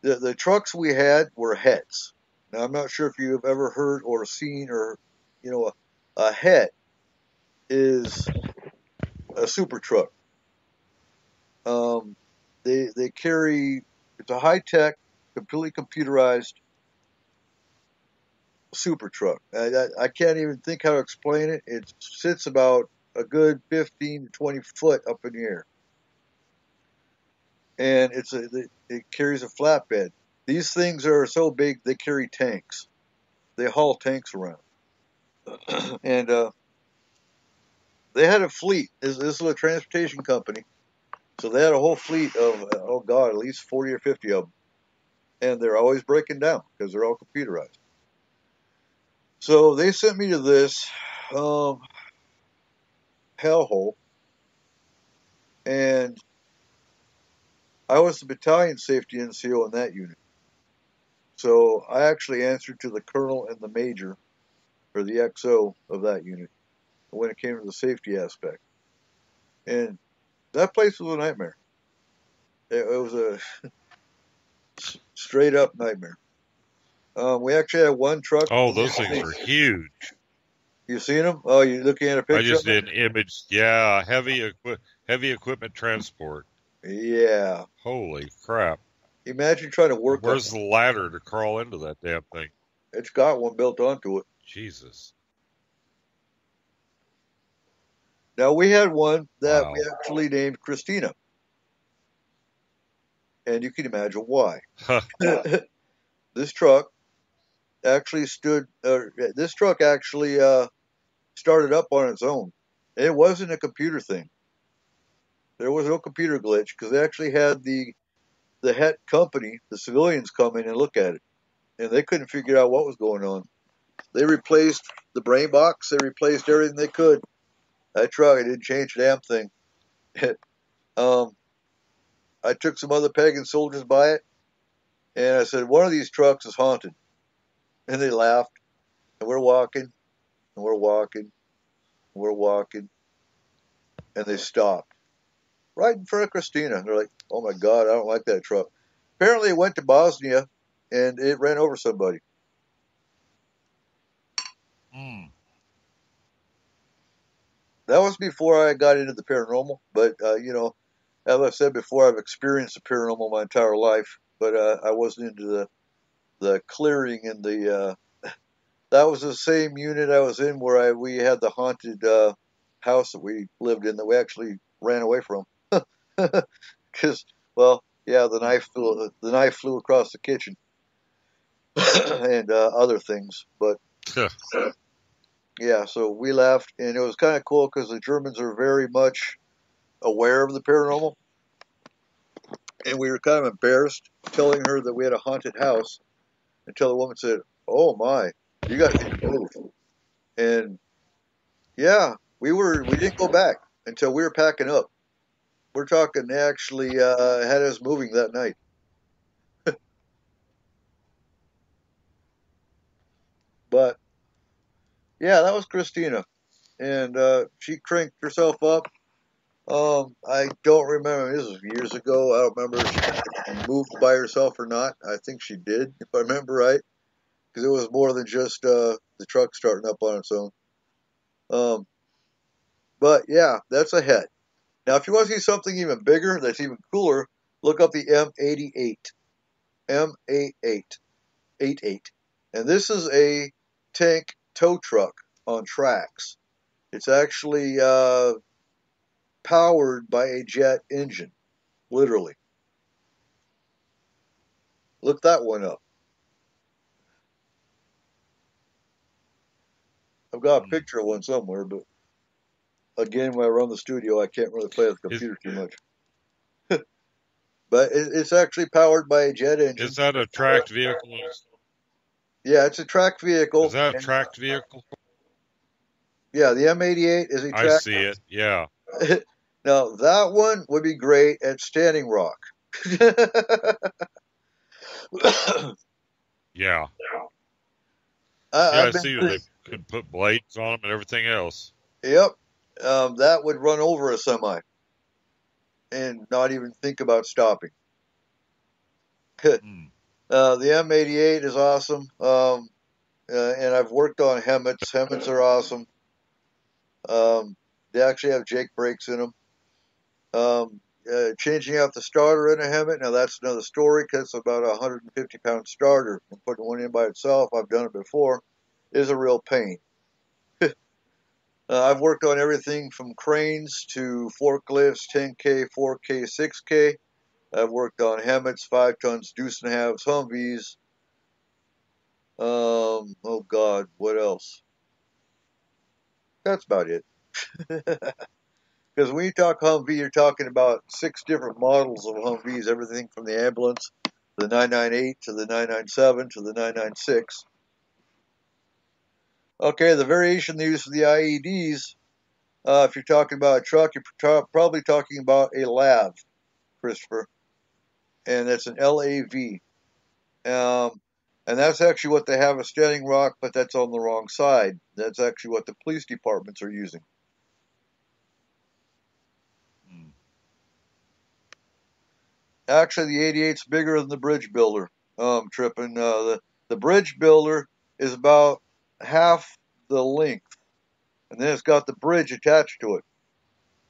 the trucks we had were HETs. Now, I'm not sure if you've ever heard or seen or, a HET is a super truck. They carry, it's a high-tech, completely computerized super truck. I can't even think how to explain it. It sits about a good 15 to 20 foot up in the air. And it carries a flatbed. These things are so big, they carry tanks. They haul tanks around. And they had a fleet. This is a transportation company. So they had a whole fleet of, at least 40 or 50 of them. And they're always breaking down because they're all computerized. So they sent me to this hellhole. And I was the battalion safety NCO in that unit. So I actually answered to the colonel and the major, or the XO of that unit, when it came to the safety aspect. And that place was a nightmare. It was a straight up nightmare. We actually had one truck. Oh, those things are huge. You seen them? Oh, you're looking at a picture? I just did an image. Yeah, heavy equipment transport. Yeah. Holy crap. Imagine trying to work. Where's the ladder to crawl into that damn thing? It's got one built onto it. Jesus. Now, we had one that Wow. we actually named Christina. And you can imagine why. This truck actually started up on its own. It wasn't a computer thing. There was no computer glitch because they actually had the HET company, the civilians, come in and look at it. And they couldn't figure out what was going on. They replaced the brain box. They replaced everything they could. That truck, it didn't change a damn thing. I took some other pagan soldiers by it, and I said, one of these trucks is haunted. And they laughed. And we're walking, and we're walking, and we're walking. And they stopped. Right in front of Christina. And they're like, oh my God, I don't like that truck. Apparently it went to Bosnia, and it ran over somebody. that was before I got into the paranormal. But you know, as I said before, I've experienced the paranormal my entire life. But I wasn't into the clearing and the. That was the same unit I was in where we had the haunted house that we lived in that we actually ran away from. Because, well, yeah, the knife flew across the kitchen and other things. But yeah, so we left, and it was kind of cool because the Germans are very much aware of the paranormal, and we were kind of embarrassed telling her that we had a haunted house until the woman said, "Oh my, you guys need to move." And yeah, we didn't go back until we were packing up. We're talking they actually had us moving that night. But yeah, that was Christina, and she cranked herself up. I don't remember. This was years ago. I don't remember if she moved by herself or not. I think she did, if I remember right, because it was more than just the truck starting up on its own. But yeah, that's a hit. Now, if you want to see something even bigger, that's even cooler, look up the M88. M88. 88. And this is a tank tow truck on tracks. It's actually powered by a jet engine, literally. Look that one up. I've got a picture of one somewhere, but again, when I run the studio, I can't really play with the computer too much. But it's actually powered by a jet engine. Is that a tracked vehicle? Yeah, it's a tracked vehicle. Is that a tracked vehicle? Yeah, the M88 is a tracked. I see it, yeah. Now, that one would be great at Standing Rock. Yeah. I see they could put blades on them and everything else. Yep. That would run over a semi and not even think about stopping. The M88 is awesome. And I've worked on Hemmets. Hemmets are awesome. They actually have Jake brakes in them. Changing out the starter in a Hemmet, now that's another story because it's about a 150-pound starter. And putting one in by itself, I've done it before, is a real pain. I've worked on everything from cranes to forklifts, 10K, 4K, 6K. I've worked on Hemmets, 5 tons, deuce and a halves, Humvees. Oh God, what else? That's about it. Because when you talk Humvee, you're talking about 6 different models of Humvees, everything from the ambulance, the 998 to the 997 to the 996. Okay, the variation they use for the IEDs, if you're talking about a truck, you're probably talking about a LAV, Christopher. And that's an LAV. And that's actually what they have at Standing Rock, but that's on the wrong side. That's actually what the police departments are using. Actually, the 88's bigger than the Bridge Builder. Tripping. The Bridge Builder is about half the length, and then it's got the bridge attached to it,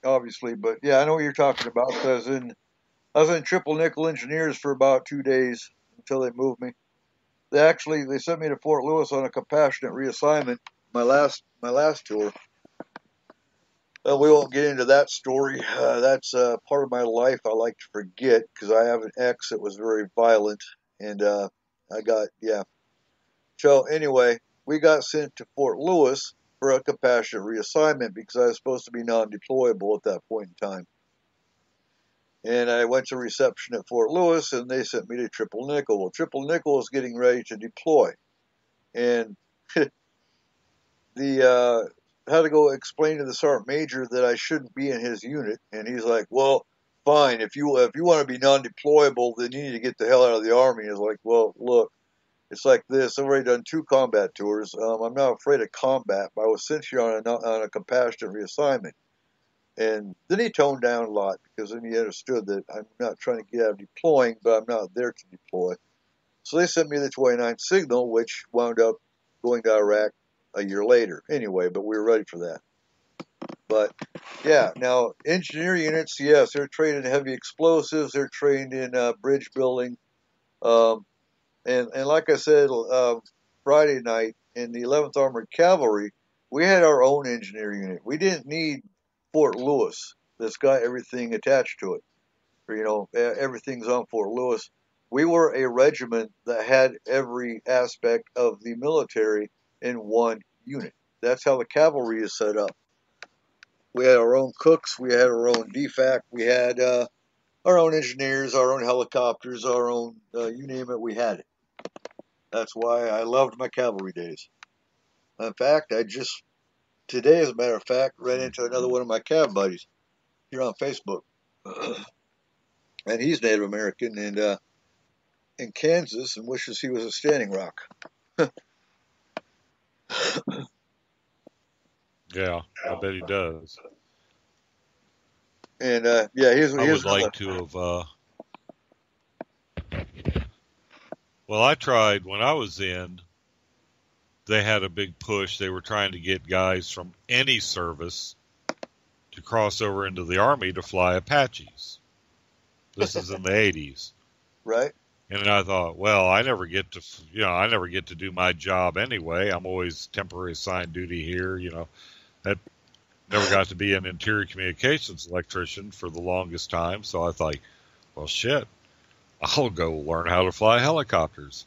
obviously. But yeah, I know what you're talking about. I was in Triple Nickel Engineers for about 2 days until they moved me. They sent me to Fort Lewis on a compassionate reassignment. My last tour. We won't get into that story. That's part of my life I like to forget because I have an ex that was very violent, and So anyway, we got sent to Fort Lewis for a compassionate reassignment because I was supposed to be non-deployable at that point in time. And I went to reception at Fort Lewis, and they sent me to Triple Nickel. Well, Triple Nickel was getting ready to deploy, and had to go explain to the sergeant major that I shouldn't be in his unit, and he's like, "Well, fine. If you want to be non-deployable, then you need to get the hell out of the Army." I was like, "Well, look, it's like this. I've already done 2 combat tours. I'm not afraid of combat, but I was sent here on a compassionate reassignment." And then he toned down a lot because then he understood that I'm not trying to get out of deploying, but I'm not there to deploy. So they sent me the 29th Signal, which wound up going to Iraq a year later. Anyway, but we were ready for that. But yeah, now engineer units, yes, they're trained in heavy explosives. They're trained in bridge building. And like I said, Friday night in the 11th Armored Cavalry, we had our own engineer unit. We didn't need Fort Lewis that's got everything attached to it. Or, everything's on Fort Lewis. We were a regiment that had every aspect of the military in one unit. That's how the cavalry is set up. We had our own cooks. We had our own DFAC. We had our own engineers, our own helicopters, our own, you name it, we had it. That's why I loved my cavalry days. In fact, today, as a matter of fact, ran into another one of my cav buddies here on Facebook. And he's Native American and in Kansas and wishes he was a Standing Rock. Yeah, I bet he does. And yeah, I would like to have. Well, I tried when I was in. They had a big push. They were trying to get guys from any service to cross over into the Army to fly Apaches. This is in the 80s. Right. And I thought, well, I never get to do my job anyway. I'm always temporary assigned duty here, I never got to be an interior communications electrician for the longest time. So I thought, well, shit, I'll go learn how to fly helicopters.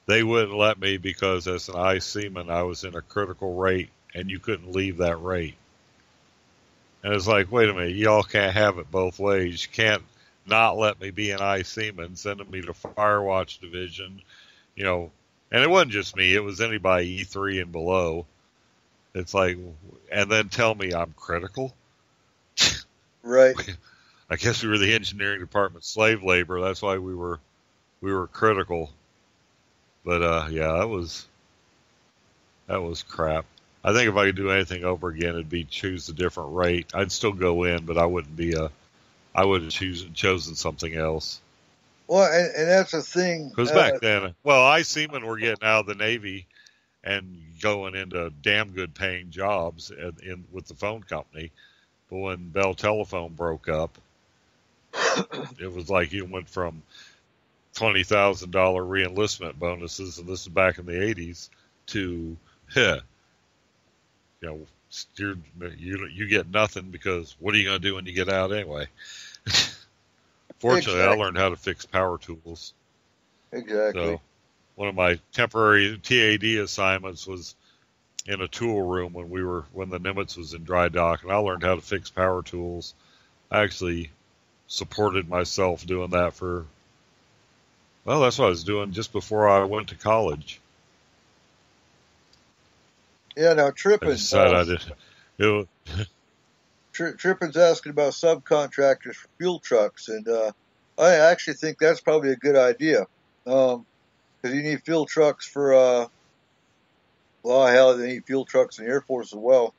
They wouldn't let me because as an ice seaman, I was in a critical rate and you couldn't leave that rate. And it's like, wait a minute, y'all can't have it both ways. You can't not let me be an ice seaman, sending me to Firewatch Division, and it wasn't just me, it was anybody E3 and below. It's like, and then tell me I'm critical. Right. I guess we were the engineering department slave labor. That's why we were critical. But yeah, that was crap. I think if I could do anything over again, it'd be choose a different rate. I'd still go in, but I would have chosen something else. Well, and that's the thing. Because back then, ice seamen were getting out of the Navy and going into damn good paying jobs with the phone company. But when Bell Telephone broke up, it was like you went from $20,000 re-enlistment bonuses, and this is back in the 80s, to, you get nothing because what are you going to do when you get out anyway? Fortunately, I learned how to fix power tools. Exactly. So one of my temporary TAD assignments was in a tool room when the Nimitz was in dry dock, and I learned how to fix power tools. I actually supported myself doing that that's what I was doing just before I went to college. Yeah, now Trippin. Trippin's asking about subcontractors for fuel trucks, and I actually think that's probably a good idea. Because you need fuel trucks for, they need fuel trucks in the Air Force as well.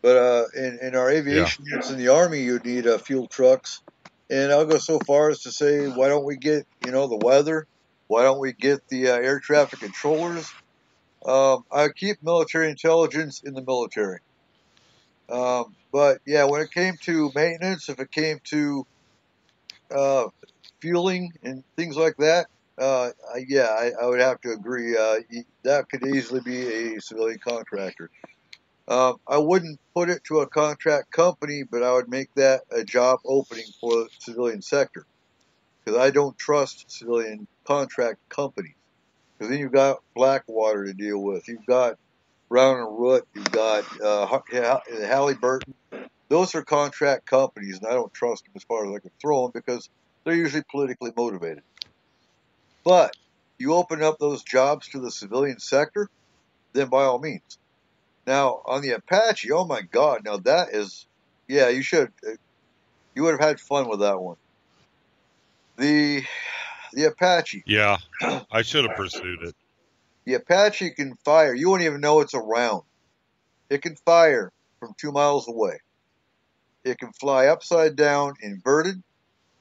But in our aviation units in the Army, you'd need fuel trucks. And I'll go so far as to say, why don't we get, the weather? Why don't we get the air traffic controllers? I keep military intelligence in the military. But yeah, when it came to maintenance, if it came to fueling and things like that, I would have to agree. That could easily be a civilian contractor. I wouldn't put it to a contract company, but I would make that a job opening for the civilian sector. Because I don't trust civilian contract companies. Because then you've got Blackwater to deal with. You've got Brown and Root. You've got Halliburton. Those are contract companies, and I don't trust them as far as I can throw them because they're usually politically motivated. But you open up those jobs to the civilian sector, then by all means. Now, on the Apache, oh my God, now that is, you would have had fun with that one. The Apache. Yeah, I should have pursued it. The Apache can fire. You won't even know it's around. It can fire from 2 miles away. It can fly upside down, inverted.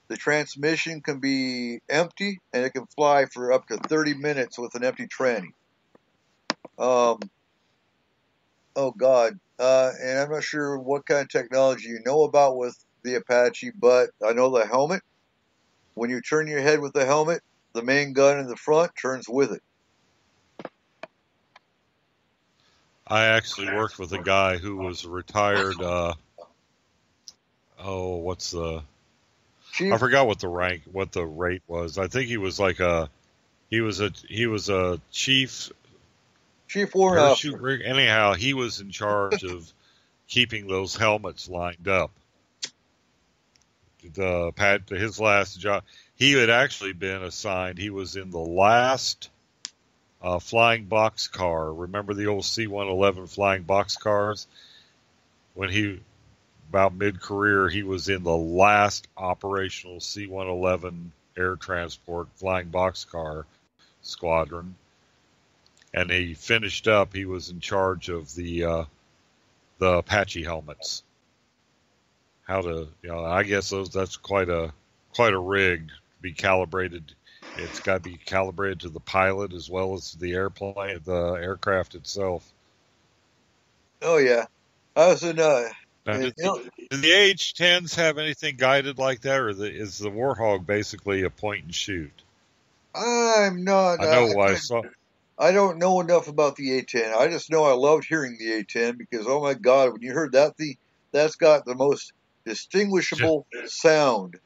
The transmission can be empty, and it can fly for up to 30 minutes with an empty tranny. oh God, and I'm not sure what kind of technology you know about with the Apache, but I know the helmet. When you turn your head with the helmet, the main gun in the front turns with it. I actually worked with a guy who was a retired. What's the? Chief, I forgot what the rank, what the rate was. I think he was like he was a chief Warrant parachute Officer. rig. Anyhow, he was in charge of keeping those helmets lined up. His last job, he had actually been assigned. He was in the last flying boxcar. Remember the old C-111 flying boxcars? When he, about mid-career, he was in the last operational C-111 air transport flying boxcar squadron. And he finished up, he was in charge of the Apache helmets. How to, I guess that's quite a rig to be calibrated. It's got to be calibrated to the pilot as well as the aircraft itself. Oh yeah, I was in. Now, do the AH-10s have anything guided like that, or is the Warhog basically a point and shoot? I'm not. I know why I saw. I don't know enough about the A-10. I just know I loved hearing the A-10 because, oh my God, when you heard that, that's got the most distinguishable sound,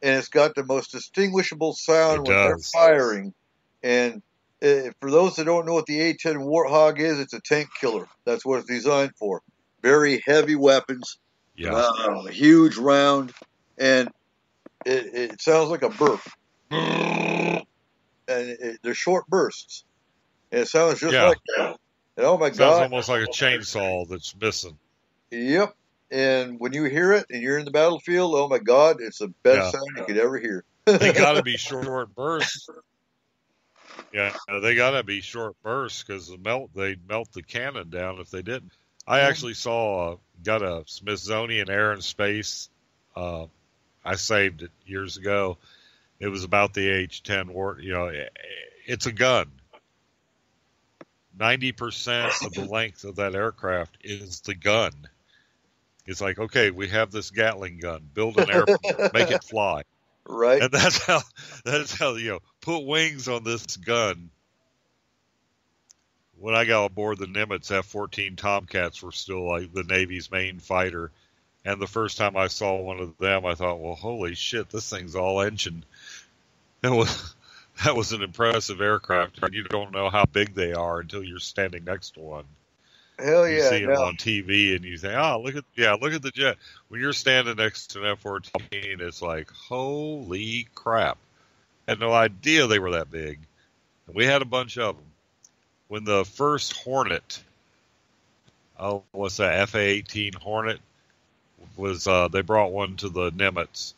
and it's got the most distinguishable sound when they're firing. And for those that don't know what the A-10 Warthog is, it's a tank killer. That's what it's designed for. Very heavy weapons, huge round, and it sounds like a burp. And they're short bursts. And it sounds just like that. And oh my God. Sounds almost like a chainsaw that's missing. Yep. And when you hear it and you're in the battlefield, oh my God, it's the best sound you could ever hear. They got to be short bursts. Yeah, they got to be short bursts because they'd melt the cannon down if they didn't. I actually got a Smithsonian Air and Space. I saved it years ago. It was about the H-10 war. It's a gun. 90% of the length of that aircraft is the gun. It's like, okay, we have this Gatling gun. Build an airplane, make it fly. Right. And that's how put wings on this gun. When I got aboard the Nimitz, F-14 Tomcats were still like the Navy's main fighter. And the first time I saw one of them, I thought, well, holy shit, this thing's all engine. That was an impressive aircraft, and you don't know how big they are until you're standing next to one. Hell yeah! You see them on TV, and you think, look at the jet. When you're standing next to an F-14, it's like, holy crap! I had no idea they were that big. And we had a bunch of them. When the first Hornet, what's that, FA-18 Hornet, was, they brought one to the Nimitz.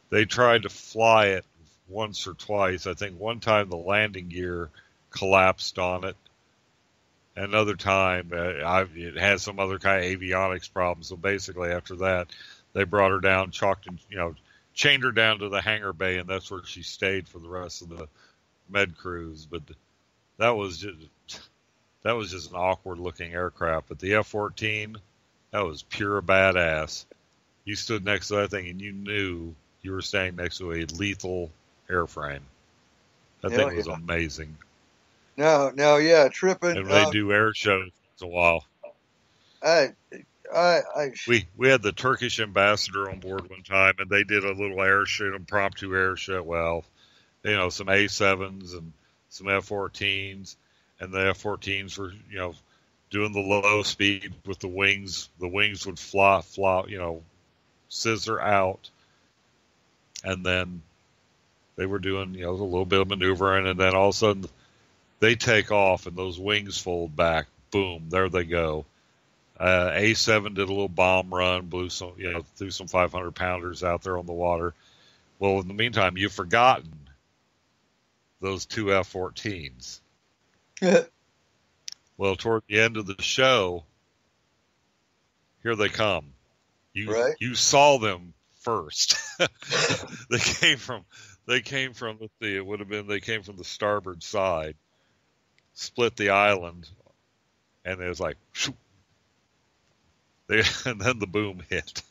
They tried to fly it once or twice. I think one time the landing gear collapsed on it. Another time it had some other kind of avionics problem. So basically after that, they brought her down, chained her down to the hangar bay, and that's where she stayed for the rest of the med cruise. But that was just an awkward looking aircraft. But the F-14, that was pure badass. You stood next to that thing and you knew you were standing next to a lethal airframe. That thing was amazing. Now, tripping. And they do air shows once in a while. We had the Turkish ambassador on board one time, and they did a little air show, impromptu air show. Well, some A7s and some F-14s, and the F-14s were, doing the low speed with the wings. The wings would flop, scissor out, and then they were doing, a little bit of maneuvering, and then all of a sudden they take off and those wings fold back. Boom, there they go. A7 did a little bomb run, blew some, threw some 500 pounders out there on the water. Well, in the meantime, you've forgotten those two F-14s. Well, toward the end of the show, here they come. You saw them first. They came from the starboard side, split the island, and it was like, shoo, And then the boom hit.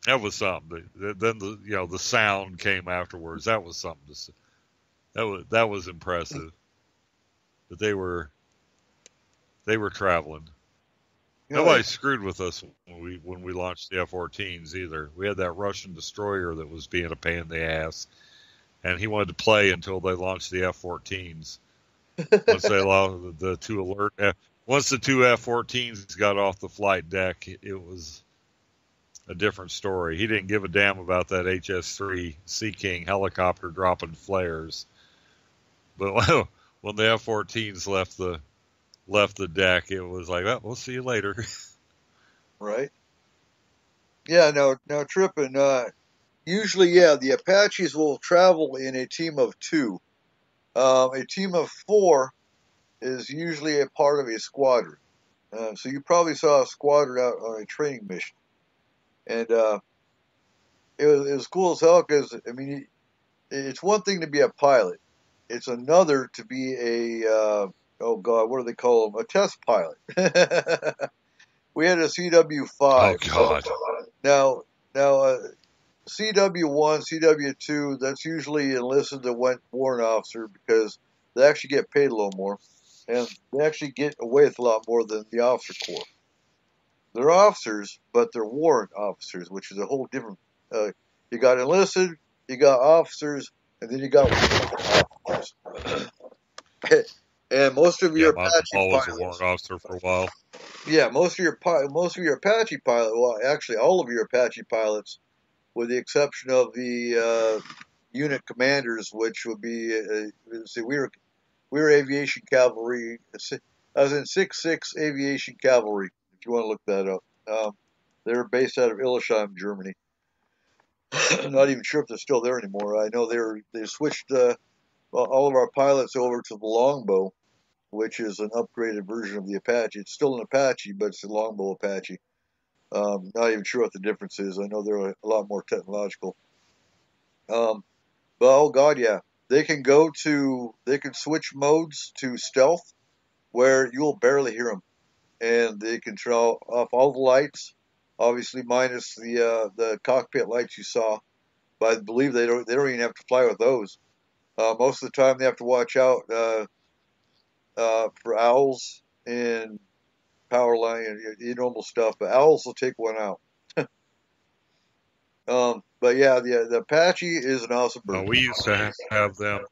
That was something. Then the sound came afterwards. That was something to see. That was impressive. That they were traveling. Nobody screwed with us when we launched the F-14s either. We had that Russian destroyer that was being a pain in the ass, and he wanted to play until they launched the F-14s. Once they allowed the two once the two F-14s got off the flight deck, it was a different story. He didn't give a damn about that HS-3 Sea King helicopter dropping flares. But when the F-14s left the deck, it was like, well, we'll see you later. Right. Yeah, now Trippin, usually, the Apaches will travel in a team of 2. A team of 4 is usually a part of a squadron. So you probably saw a squadron out on a training mission. And it was cool as hell because, I mean, it's one thing to be a pilot. It's another to be a, what do they call them? A test pilot. We had a CW-5. Oh, God. Now, CW-1, CW-2, that's usually enlisted to warrant officer because they actually get paid a little more. And they actually get away with a lot more than the officer corps. They're officers, but they're warrant officers, which is a whole different. You got enlisted, you got officers, and then you got warrant officers. And most of your Apache pilots, was a warrant officer for a while. Yeah, most of your Apache pilots. Well, actually, all of your Apache pilots, with the exception of the unit commanders, which would be. We were aviation cavalry. I was in 6.6 aviation cavalry. If you want to look that up, they were based out of Illesheim, Germany. Not even sure if they're still there anymore. I know they switched all of our pilots over to the Longbow, which is an upgraded version of the Apache. It's still an Apache, but it's a Longbow Apache. Not even sure what the difference is. I know they're a lot more technological. But oh god, yeah. They can switch modes to stealth where you'll barely hear them. And they can turn off all the lights, obviously minus the cockpit lights you saw. But I believe they don't even have to fly with those. Most of the time they have to watch out for owls and power line and normal stuff. But owls will take one out. But yeah, the Apache is an awesome bird. No, we used to have them.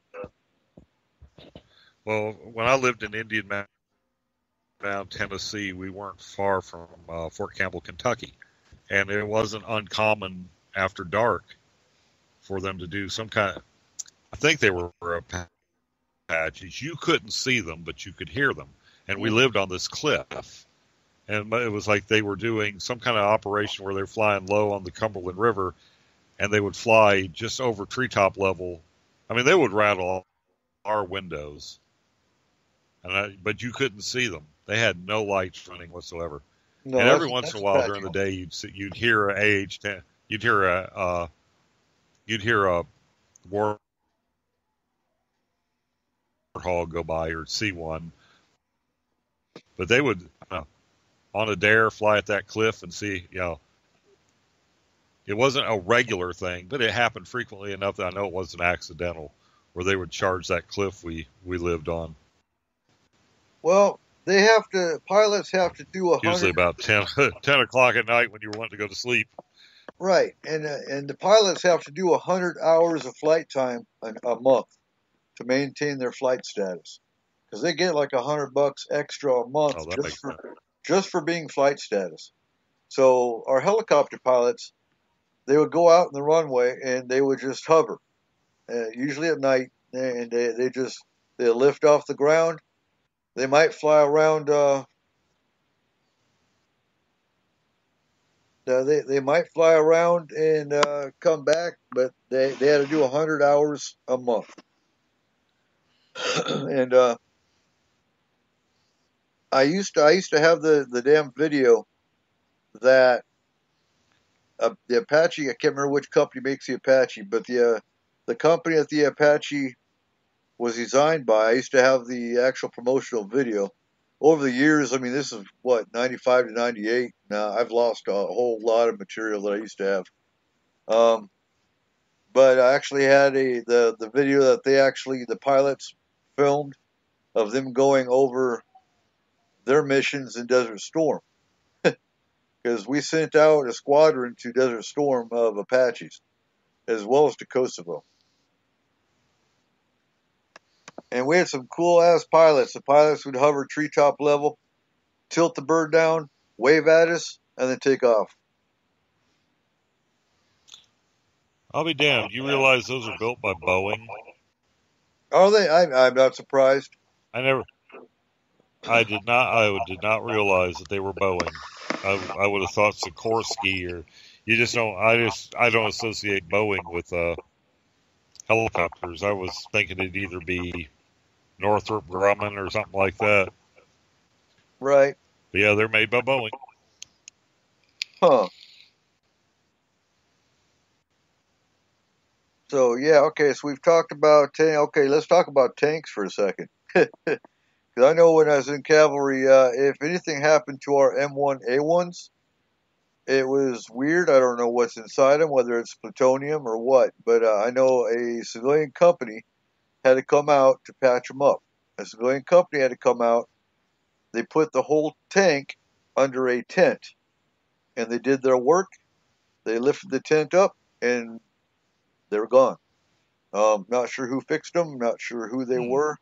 Well, when I lived in Indian Mountain, Tennessee, we weren't far from Fort Campbell, Kentucky. And it wasn't uncommon after dark for them to do some kind of, I think they were Apaches. You couldn't see them, but you could hear them. And we lived on this cliff. And it was like they were doing some kind of operation where they were flying low on the Cumberland River, and they would fly just over treetop level. I mean, they would rattle our windows, but you couldn't see them. They had no lights running whatsoever. No, and every once in a while during the day, you'd hear a AH-10, you'd hear a Warthog go by or C-1, but they would on a dare fly at that cliff and see, it wasn't a regular thing, but it happened frequently enough that I know it wasn't accidental, where they would charge that cliff we lived on. Well, pilots have to do 100. Usually about 10 o'clock at night when you want to go to sleep. Right, and the pilots have to do 100 hours of flight time a month to maintain their flight status, because they get like $100 extra a month just for being flight status. So our helicopter pilots, they would go out in the runway and they would just hover, usually at night, and they lift off the ground. They might fly around. They might fly around and come back, but they had to do 100 hours a month. And I used to have the damn video that the Apache. I can't remember which company makes the Apache, but the company that the Apache was designed by. I used to have the actual promotional video, over the years, I mean, this is what, 95 to 98. Now, I've lost a whole lot of material that I used to have. But I actually had the video that the pilots filmed of them going over their missions in Desert Storm. Because we sent out a squadron to Desert Storm of Apaches, as well as to Kosovo. And we had some cool-ass pilots. The pilots would hover treetop level, tilt the bird down, wave at us, and then take off. I'll be damned. You realize those are built by Boeing? Are they? I'm not surprised. I did not realize that they were Boeing. I would have thought Sikorsky, or you just don't. I don't associate Boeing with helicopters. I was thinking it'd either be Northrop Grumman or something like that. Right. But yeah, they're made by Boeing. Huh. So yeah, okay. So we've talked about okay. Let's talk about tanks for a second. Because I know when I was in cavalry, if anything happened to our M1A1s, it was weird. I don't know what's inside them, whether it's plutonium or what. But I know a civilian company had to come out to patch them up. A civilian company had to come out. They put the whole tank under a tent, and they did their work. They lifted the tent up, and they were gone. Not sure who fixed them. Not sure who they were.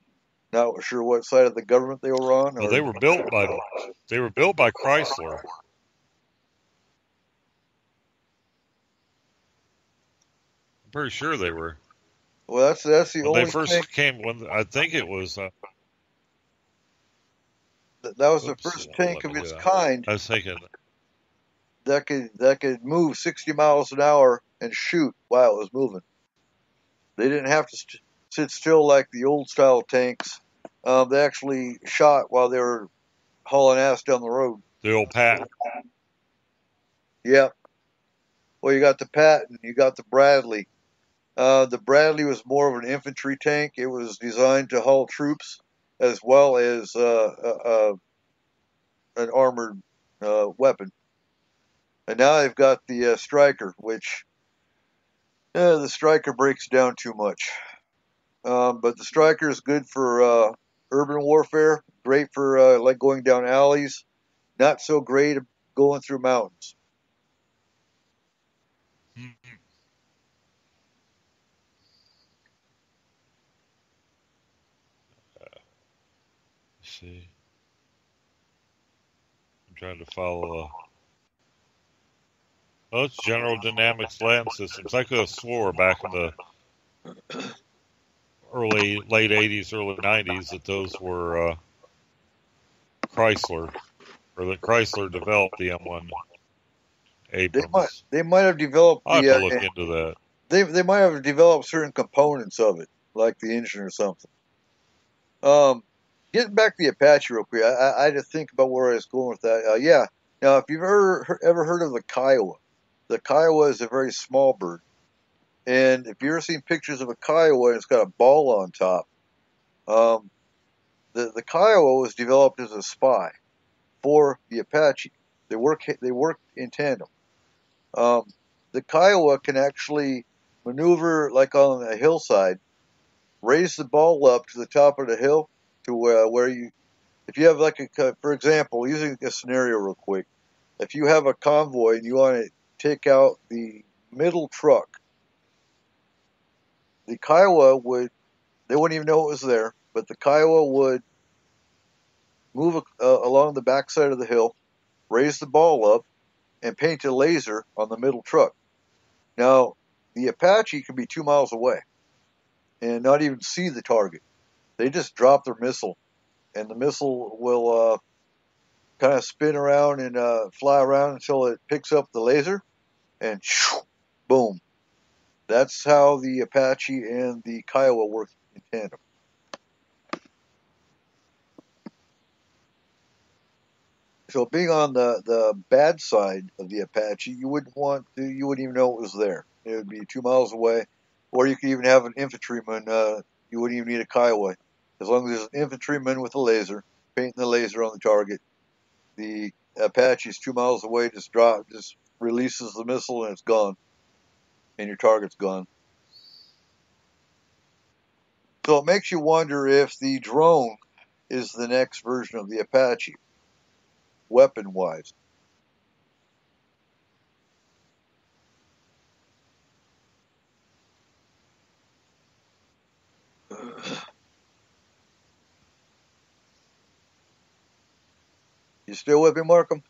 Not sure what side of the government they were on. Well, they were built by Chrysler. I'm pretty sure they were. Well, that's the when only. They first came. When I think it was. That was the first tank of its kind. I was thinking that could move 60 miles an hour and shoot while it was moving. They didn't have to sit still like the old style tanks. They actually shot while they were hauling ass down the road. The old Patton. Yeah. Well, you got the Patton, you got the Bradley. The Bradley was more of an infantry tank. It was designed to haul troops as well as an armored weapon. And now they've got the Stryker, which the Stryker breaks down too much. But the Stryker is good for urban warfare, great for like going down alleys, not so great going through mountains. Let's see. I'm trying to follow. Oh, it's General Dynamics Land Systems. I could have swore back in the late 80s, early 90s that those were Chrysler, or that Chrysler developed the M1 Abrams. They might have developed. I'll have to look into that. They might have developed certain components of it, like the engine or something. Getting back to the Apache real quick, I had to think about where I was going with that. Yeah. Now, if you've ever heard of the Kiowa is a very small bird. And if you've ever seen pictures of a Kiowa and it's got a ball on top, the Kiowa was developed as a spy for the Apache. They work in tandem. The Kiowa can actually maneuver like on a hillside, raise the ball up to the top of the hill to where you, if you have like for example, using a scenario real quick, if you have a convoy and you want to take out the middle truck, the Kiowa they wouldn't even know it was there, but the Kiowa would move along the backside of the hill, raise the ball up, and paint a laser on the middle truck. Now, the Apache can be 2 miles away and not even see the target. They just drop their missile, and the missile will kind of spin around and fly around until it picks up the laser, and boom. That's how the Apache and the Kiowa work in tandem. So being on the bad side of the Apache, you wouldn't even know it was there. It would be 2 miles away, or you could even have an infantryman. You wouldn't even need a Kiowa. As long as there's an infantryman with a laser, painting the laser on the target. The Apache's 2 miles away, just releases the missile and it's gone. And your target's gone. So it makes you wonder if the drone is the next version of the Apache, weapon-wise. You still with me, Markham?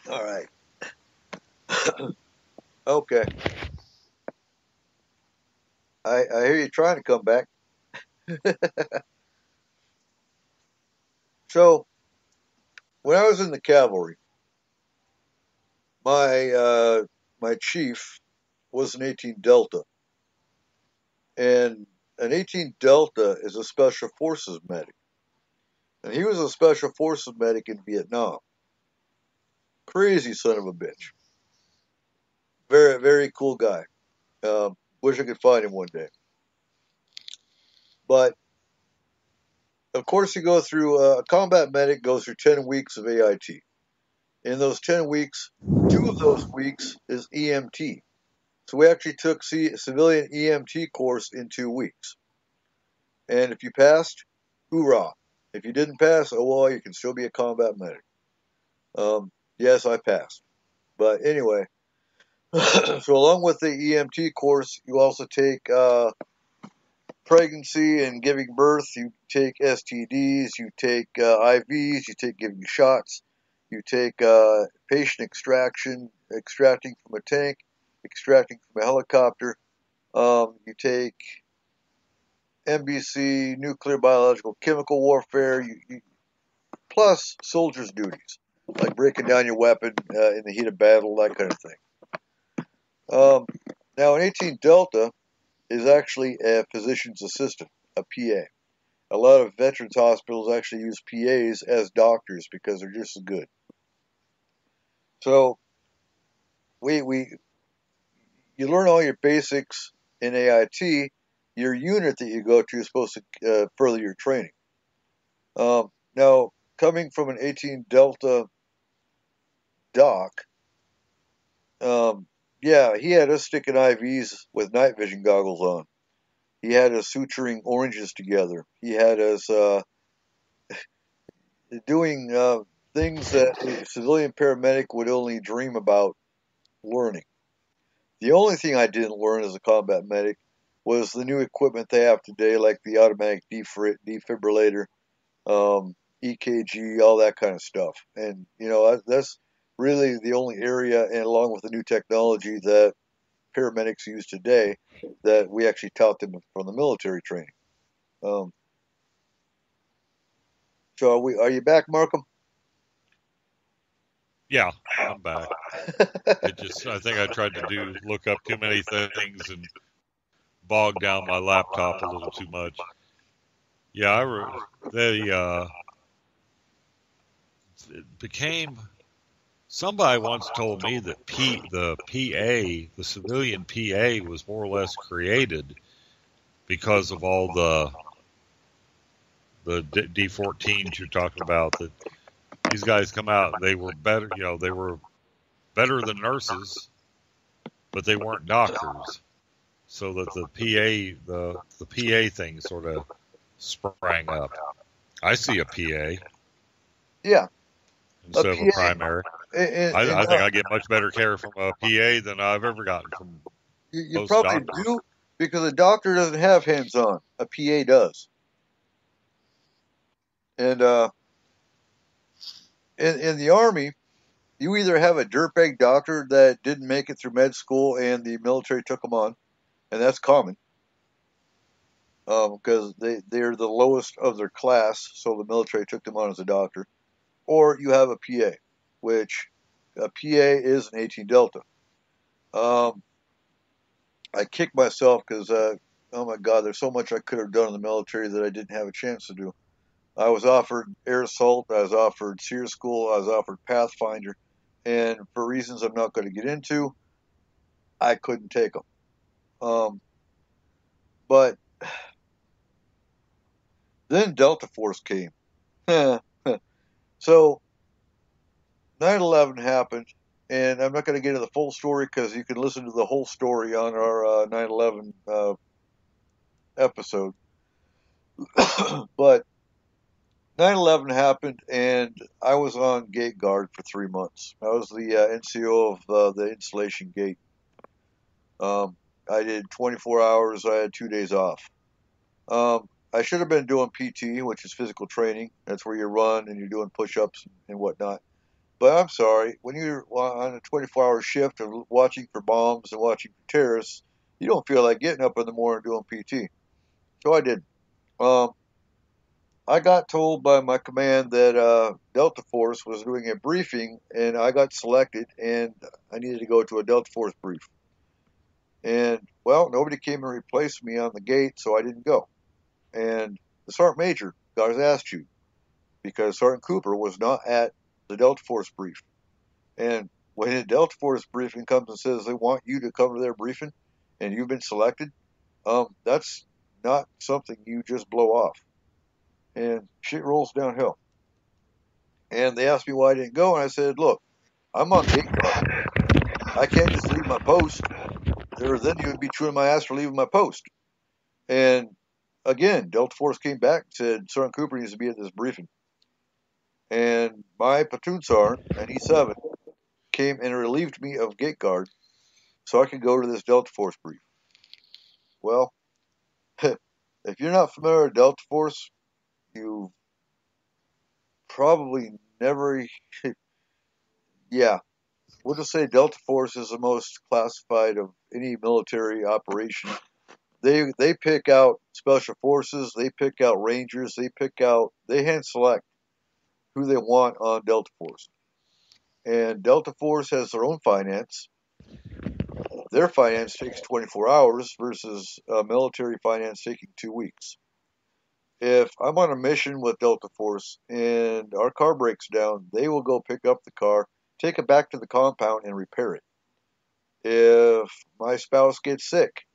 All right. Okay. I hear you trying to come back. So, when I was in the cavalry, my chief was an 18 Delta, and an 18 Delta is a special forces medic, and he was a special forces medic in Vietnam. Crazy son of a bitch. Very, very cool guy. Wish I could find him one day. But of course, you go through a combat medic goes through 10 weeks of AIT. In those 10 weeks, 2 of those weeks is EMT. So we actually took civilian EMT course in 2 weeks. And if you passed, hoorah. If you didn't pass, oh well, you can still be a combat medic. Yes, I passed. But anyway, so along with the EMT course, you also take pregnancy and giving birth, you take STDs, you take IVs, you take giving shots, you take patient extracting from a tank, extracting from a helicopter, you take NBC, nuclear, biological, chemical warfare, plus soldiers' duties, like breaking down your weapon in the heat of battle, that kind of thing. Now, an 18 Delta is actually a physician's assistant, a PA. A lot of veterans hospitals actually use PAs as doctors because they're just as good. So, you learn all your basics in AIT. Your unit that you go to is supposed to further your training. Now, coming from an 18 Delta doc, yeah, he had us sticking IVs with night vision goggles on. He had us suturing oranges together. He had us doing things that a civilian paramedic would only dream about learning. The only thing I didn't learn as a combat medic was the new equipment they have today, like the automatic defibrillator, EKG, all that kind of stuff. And, that's really the only area, and along with the new technology that paramedics use today, that we actually taught them from the military training. So are you back, Markham? Yeah, I'm back. I think I tried to look up too many things and bogged down my laptop a little too much. Yeah, it became. Somebody once told me that the civilian PA, was more or less created because of all the D14s you're talking about. That these guys come out, they were better, they were better than nurses, but they weren't doctors. So that the PA thing sort of sprang up. I see a PA. Yeah. Instead of a primary. I think I get much better care from a PA than I've ever gotten from you probably doctors. Do, because a doctor doesn't have hands-on. A PA does. And in the Army, you either have a dirtbag doctor that didn't make it through med school and the military took them on, and that's common, because they're the lowest of their class, so the military took them on as a doctor, or you have a PA, which a PA is an 18 Delta. I kick myself because, oh my God, there's so much I could have done in the military that I didn't have a chance to do. I was offered Air Assault, I was offered SEER School, I was offered Pathfinder, and for reasons I'm not going to get into, I couldn't take them. But then Delta Force came. So 9/11 happened, and I'm not going to get into the full story because you can listen to the whole story on our 9/11 episode. But 9/11 happened, and I was on gate guard for 3 months. I was the NCO of the installation gate. I did 24 hours. I had 2 days off. I should have been doing PT, which is physical training. That's where you run and you're doing push-ups and whatnot. But I'm sorry, when you're on a 24-hour shift of watching for bombs and watching for terrorists, you don't feel like getting up in the morning doing PT. So I did. I got told by my command that Delta Force was doing a briefing, and I got selected, and I needed to go to a Delta Force brief. And, well, nobody came and replaced me on the gate, so I didn't go. And the Sergeant Major got his ass chewed because Sergeant Cooper was not at the Delta Force brief. And when a Delta Force briefing comes and says they want you to come to their briefing and you've been selected, that's not something you just blow off. And shit rolls downhill. And they asked me why I didn't go, and I said, look, I'm on gate guard. I can't just leave my post, or then you would be chewing my ass for leaving my post. And again, Delta Force came back and said, Sergeant Cooper needs to be at this briefing. And my platoon sergeant, and E7, came and relieved me of gate guard so I could go to this Delta Force brief. Well, if you're not familiar with Delta Force, you probably never, yeah, we'll just say Delta Force is the most classified of any military operation. They pick out special forces, they pick out rangers, they hand select who they want on Delta Force. And Delta Force has their own finance. Their finance takes 24 hours versus military finance taking 2 weeks. If I'm on a mission with Delta Force and our car breaks down, they will go pick up the car, take it back to the compound, and repair it. If my spouse gets sick,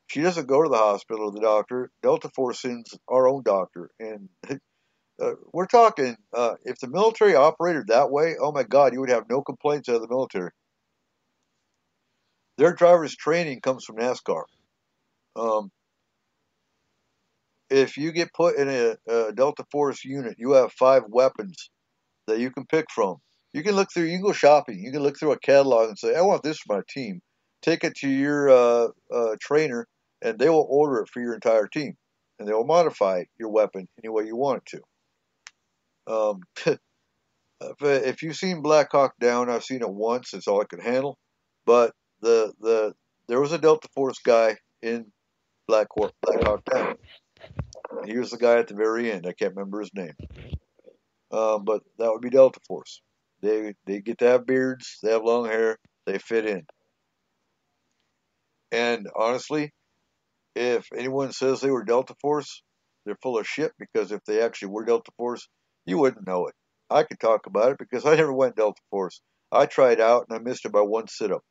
she doesn't go to the hospital or the doctor. Delta Force sends our own doctor. And we're talking, if the military operated that way, oh my God, you would have no complaints out of the military. Their driver's training comes from NASCAR. If you get put in a Delta Force unit, you have 5 weapons that you can pick from. You can look through, you can go shopping, you can look through a catalog and say, I want this for my team. Take it to your trainer, and they will order it for your entire team. And they will modify your weapon any way you want it to. If you've seen Black Hawk Down, I've seen it once. It's all I could handle. But there was a Delta Force guy in Black Hawk Down. He was the guy at the very end. I can't remember his name. But that would be Delta Force. They get to have beards. They have long hair. They fit in. And honestly, if anyone says they were Delta Force, they're full of shit, because if they actually were Delta Force, you wouldn't know it. I could talk about it because I never went Delta Force. I tried out and I missed it by 1 sit-up.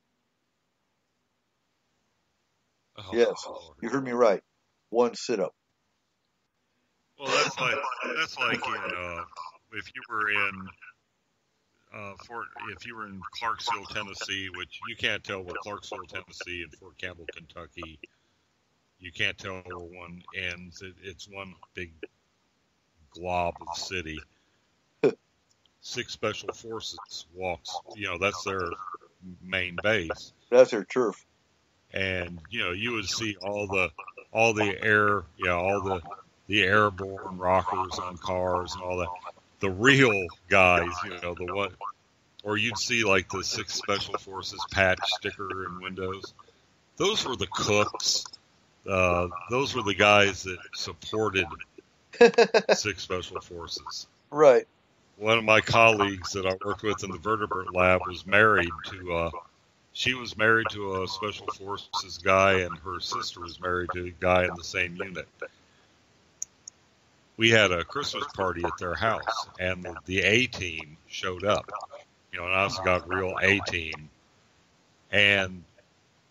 Oh, yes, Lord. you heard me right. 1 sit-up. Well, that's like in if you were in if you were in Clarksville, Tennessee, which you can't tell where Clarksville, Tennessee, and Fort Campbell, Kentucky. You can't tell where one ends. It's one big glob of city. 6 Special Forces walks. That's their main base. That's their turf. And you would see all the air, all the airborne rockers on cars and all that. The real guys, the one, or you'd see like the 6 Special Forces patch sticker in windows. Those were the cooks. Those were the guys that supported 6 Special Forces. Right. One of my colleagues that I worked with in the vertebrate lab was married to she was married to a Special Forces guy, and her sister was married to a guy in the same unit. We had a Christmas party at their house, and the A-team showed up. And I also got real A-team. And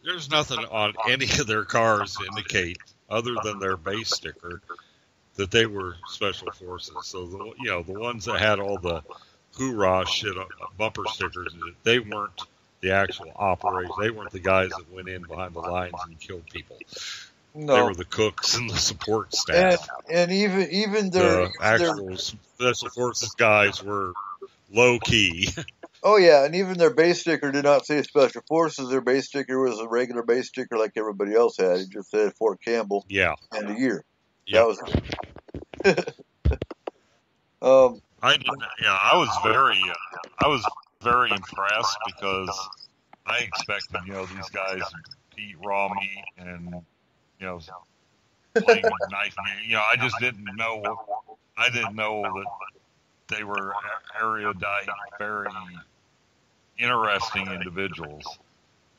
there's nothing on any of their cars to indicate, other than their base sticker, that they were special forces. So the ones that had all the hoorah shit bumper stickers, they weren't the actual operators. They weren't the guys that went in behind the lines and killed people. No. They were the cooks and the support staff. And even the actual special forces guys were low key. Oh yeah, and even their base sticker did not say Special Forces. Their base sticker was a regular base sticker like everybody else had. It just said Fort Campbell. Yeah. And a year. Yep. That was I was very impressed, because I expected, these guys to eat raw meat and, playing with knife meat. I just didn't know. I didn't know that they were erudite, very interesting individuals.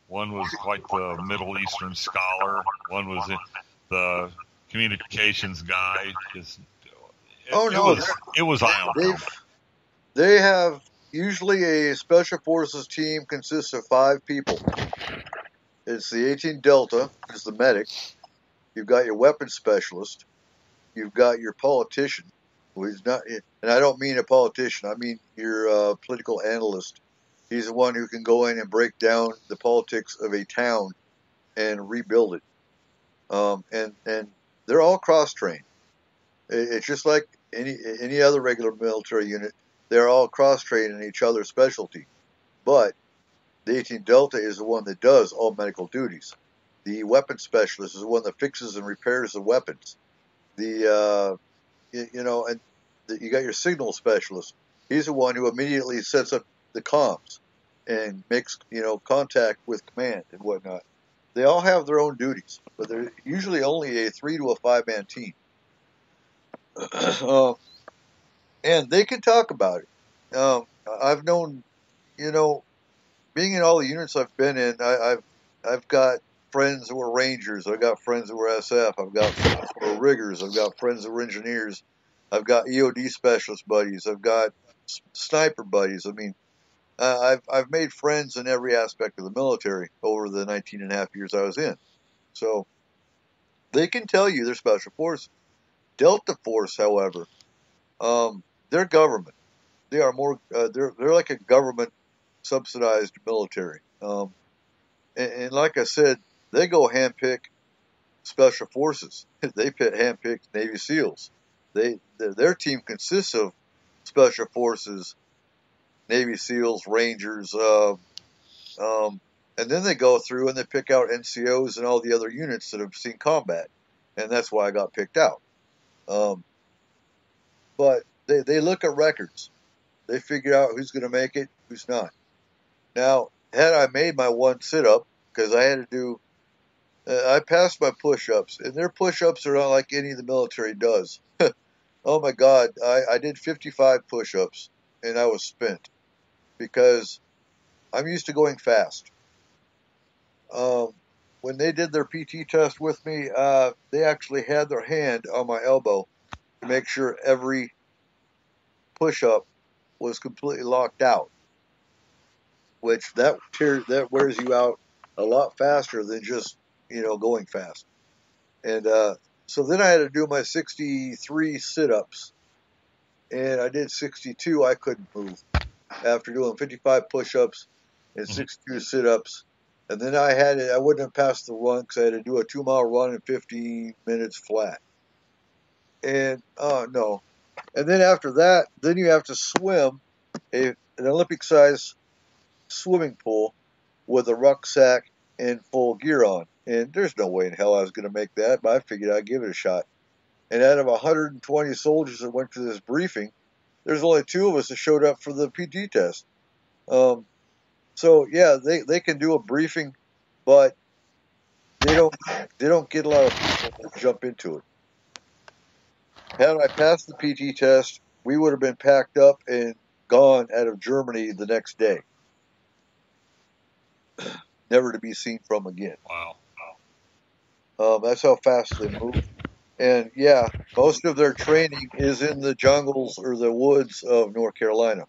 One was quite the Middle Eastern scholar. One was the communications guy. It was eye-opening. They have usually a special forces team consists of 5 people. It's the 18 Delta, who's the medic. You've got your weapons specialist. You've got your politician, who is not, and I don't mean a politician. I mean your political analyst. He's the one who can go in and break down the politics of a town and rebuild it. And they're all cross-trained. It's just like any other regular military unit. They're all cross-trained in each other's specialty. But the 18 Delta is the one that does all medical duties. The weapons specialist is the one that fixes and repairs the weapons. You got your signal specialist. He's the one who immediately sets up the comms and makes, contact with command and whatnot. They all have their own duties, but they're usually only a 3 to a 5-man team. And they can talk about it. I've known, being in all the units I've been in, I've got friends who were Rangers. I've got friends who were SF. I've got friends who were riggers. I've got friends who were engineers. I've got EOD specialist buddies. I've got sniper buddies. I mean, I've made friends in every aspect of the military over the 19 and a half years I was in. So they can tell you they're special forces. Delta Force, however, they're government. They are more. They're like a government subsidized military. And like I said, they go handpick special forces. They handpick Navy SEALs. Their team consists of special forces, Navy SEALs, Rangers, and then they go through and they pick out NCOs and all the other units that have seen combat, and that's why I got picked out. But they look at records. They figure out who's going to make it, who's not. Now, had I made my one sit-up, because I had to do, I passed my push-ups, and their push-ups are not like any the military does. Oh my God, I did 55 push-ups, and I was spent, because I'm used to going fast. When they did their PT test with me, they actually had their hand on my elbow to make sure every push-up was completely locked out, which that wears you out a lot faster than just, going fast. And so then I had to do my 63 sit-ups, and I did 62. I couldn't move after doing 55 push-ups and 62 sit-ups. And then I wouldn't have passed the run because I had to do a 2-mile run in 15 minutes flat. And, no. And then after that, then you have to swim an Olympic-sized swimming pool with a rucksack and full gear on. And there's no way in hell I was going to make that, but I figured I'd give it a shot. And out of 120 soldiers that went to this briefing, there's only 2 of us that showed up for the PT test. So yeah, they can do a briefing, but they don't get a lot of people to jump into it. Had I passed the PT test, we would have been packed up and gone out of Germany the next day, never to be seen from again. Wow. That's how fast they move. And yeah, most of their training is in the jungles or the woods of North Carolina.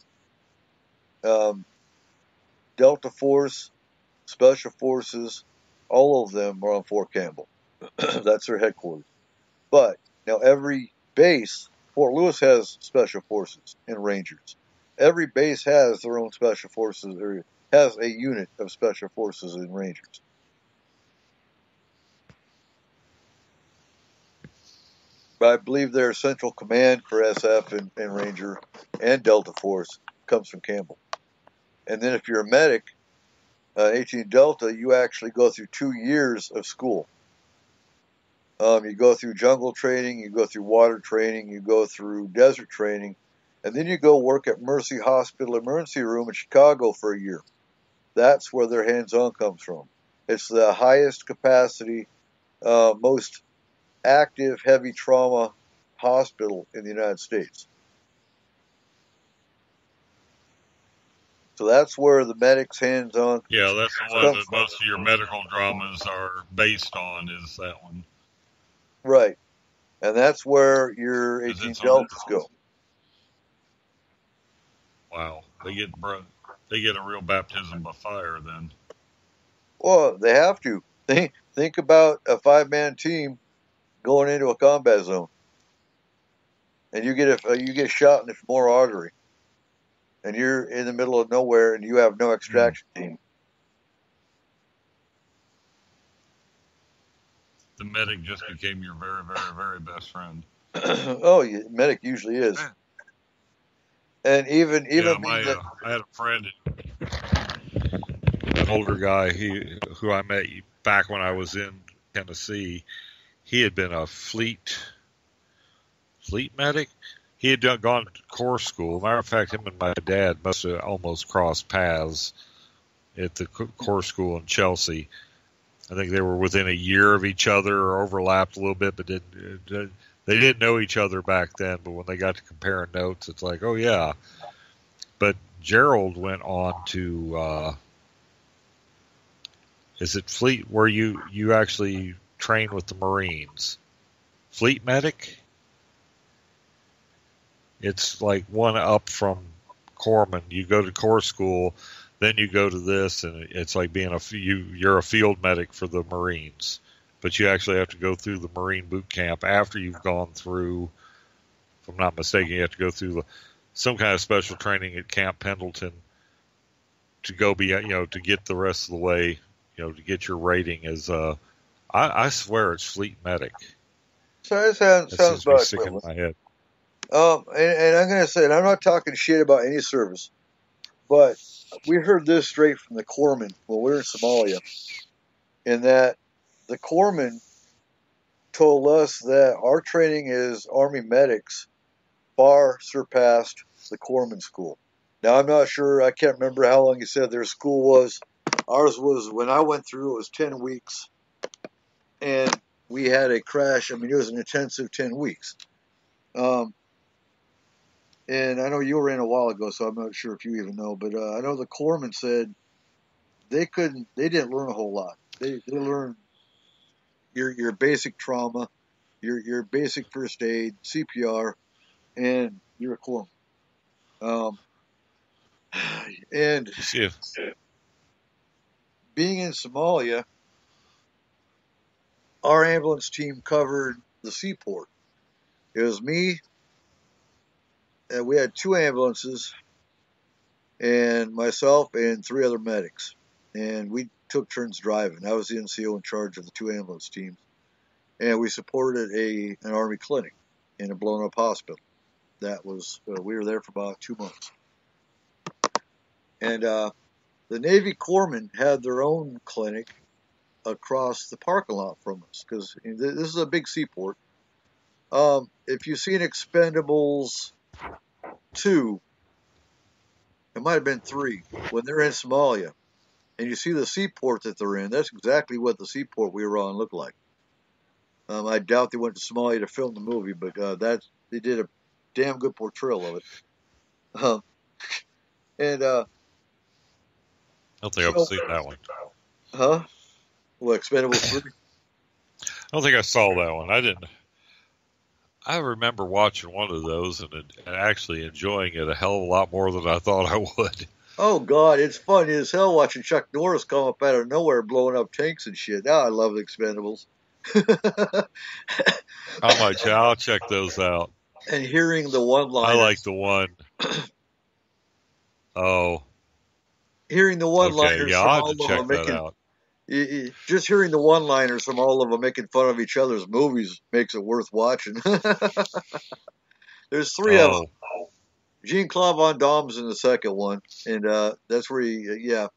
Delta Force, Special Forces, All of them are on Fort Campbell. That's their headquarters. But now every base, Fort Lewis has special forces and Rangers. Every base has their own special forces, or has a unit of special forces and Rangers. But I believe their central command for SF and Ranger and Delta Force comes from Campbell. And then if you're a medic, 18 Delta, you actually go through 2 years of school. You go through jungle training, you go through water training, you go through desert training, and then you go work at Mercy Hospital Emergency Room in Chicago for a year. That's where their hands-on comes from. It's the highest capacity, most active heavy trauma hospital in the United States. So that's where the medics' hands-on. Yeah, that's the one that most of your medical dramas are based on, is that one. Right. And that's where your 18 Deltas go. Wow. They get a real baptism by fire then. Well, they have to. Think about a 5-man team going into a combat zone, and you get shot in the femoral artery, and you're in the middle of nowhere, and you have no extraction team. The medic just became your very, very, very best friend. Oh, yeah, medic usually is. And even I had a friend, an older guy, who I met back when I was in Tennessee. He had been a fleet medic. He had gone to Corps school. Matter of fact, him and my dad must have almost crossed paths at the Corps school in Chelsea. I think they were within a year of each other, or overlapped a little bit, but they didn't know each other back then. But when they got to comparing notes, it's like, oh yeah. But Gerald went on to, is it Fleet, where you actually train with the Marines? Fleet medic? It's like one up from corpsman. You go to Corps school, then you go to this, and it's like being you're a field medic for the Marines. But you actually have to go through the Marine boot camp after you've gone through, if I'm not mistaken, you have to go through some kind of special training at Camp Pendleton to go to get the rest of the way, to get your rating as I swear it's Fleet medic. So that sounds about sticking in my head. And I'm going to say, and I'm not talking shit about any service, but we heard this straight from the corpsman when we were in Somalia, in that the corpsman told us that our training as Army medics far surpassed the corpsman school. Now, I'm not sure, I can't remember how long he said their school was. Ours was, when I went through, it was 10 weeks. And we had a crash. I mean, it was an intensive 10 weeks. And I know you were in a while ago, so I'm not sure if you even know, but I know the corpsman said they didn't learn a whole lot. They learned your basic trauma, your basic first aid, CPR, and you're a corpsman. And being in Somalia, our ambulance team covered the seaport. It was me, and we had 2 ambulances, and myself and 3 other medics. And we took turns driving. I was the NCO in charge of the 2 ambulance teams. And we supported an Army clinic in a blown-up hospital. That was, we were there for about 2 months. And the Navy corpsmen had their own clinic across the parking lot from us, because this is a big seaport. If you've seen Expendables 2, it might have been 3, when they're in Somalia, and you see the seaport that they're in, that's exactly what the seaport we were on looked like. I doubt they went to Somalia to film the movie, but they did a damn good portrayal of it. And I don't think I've seen that one. Huh? What, Expendables 3? I don't think I saw that one. I didn't. I remember watching one of those and actually enjoying it a hell of a lot more than I thought I would. Oh, God, it's funny as hell watching Chuck Norris come up out of nowhere blowing up tanks and shit. Now I love the Expendables. I'll check those out. And hearing the one-liners. I like the one. Oh. Hearing the one-liners Okay, yeah, from I'll all have to of check them that making, out. just hearing the one-liners from all of them making fun of each other's movies makes it worth watching. There's 3 of them. Jean-Claude Van Damme's in the second one, and that's where you got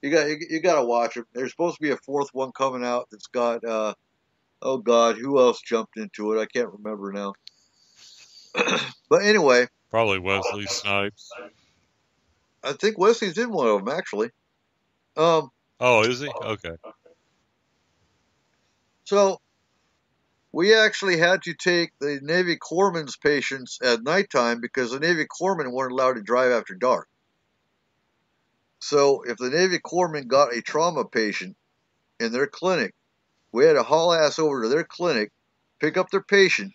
to watch it. There's supposed to be a 4th one coming out that's got oh God, who else jumped into it? I can't remember now. But anyway, Probably Wesley Snipes. I think Wesley's in one of them actually. Oh, is he? Okay. So we actually had to take the Navy corpsman's patients at nighttime because the Navy corpsmen weren't allowed to drive after dark. So if the Navy corpsman got a trauma patient in their clinic, we had to haul ass over to their clinic, pick up their patient,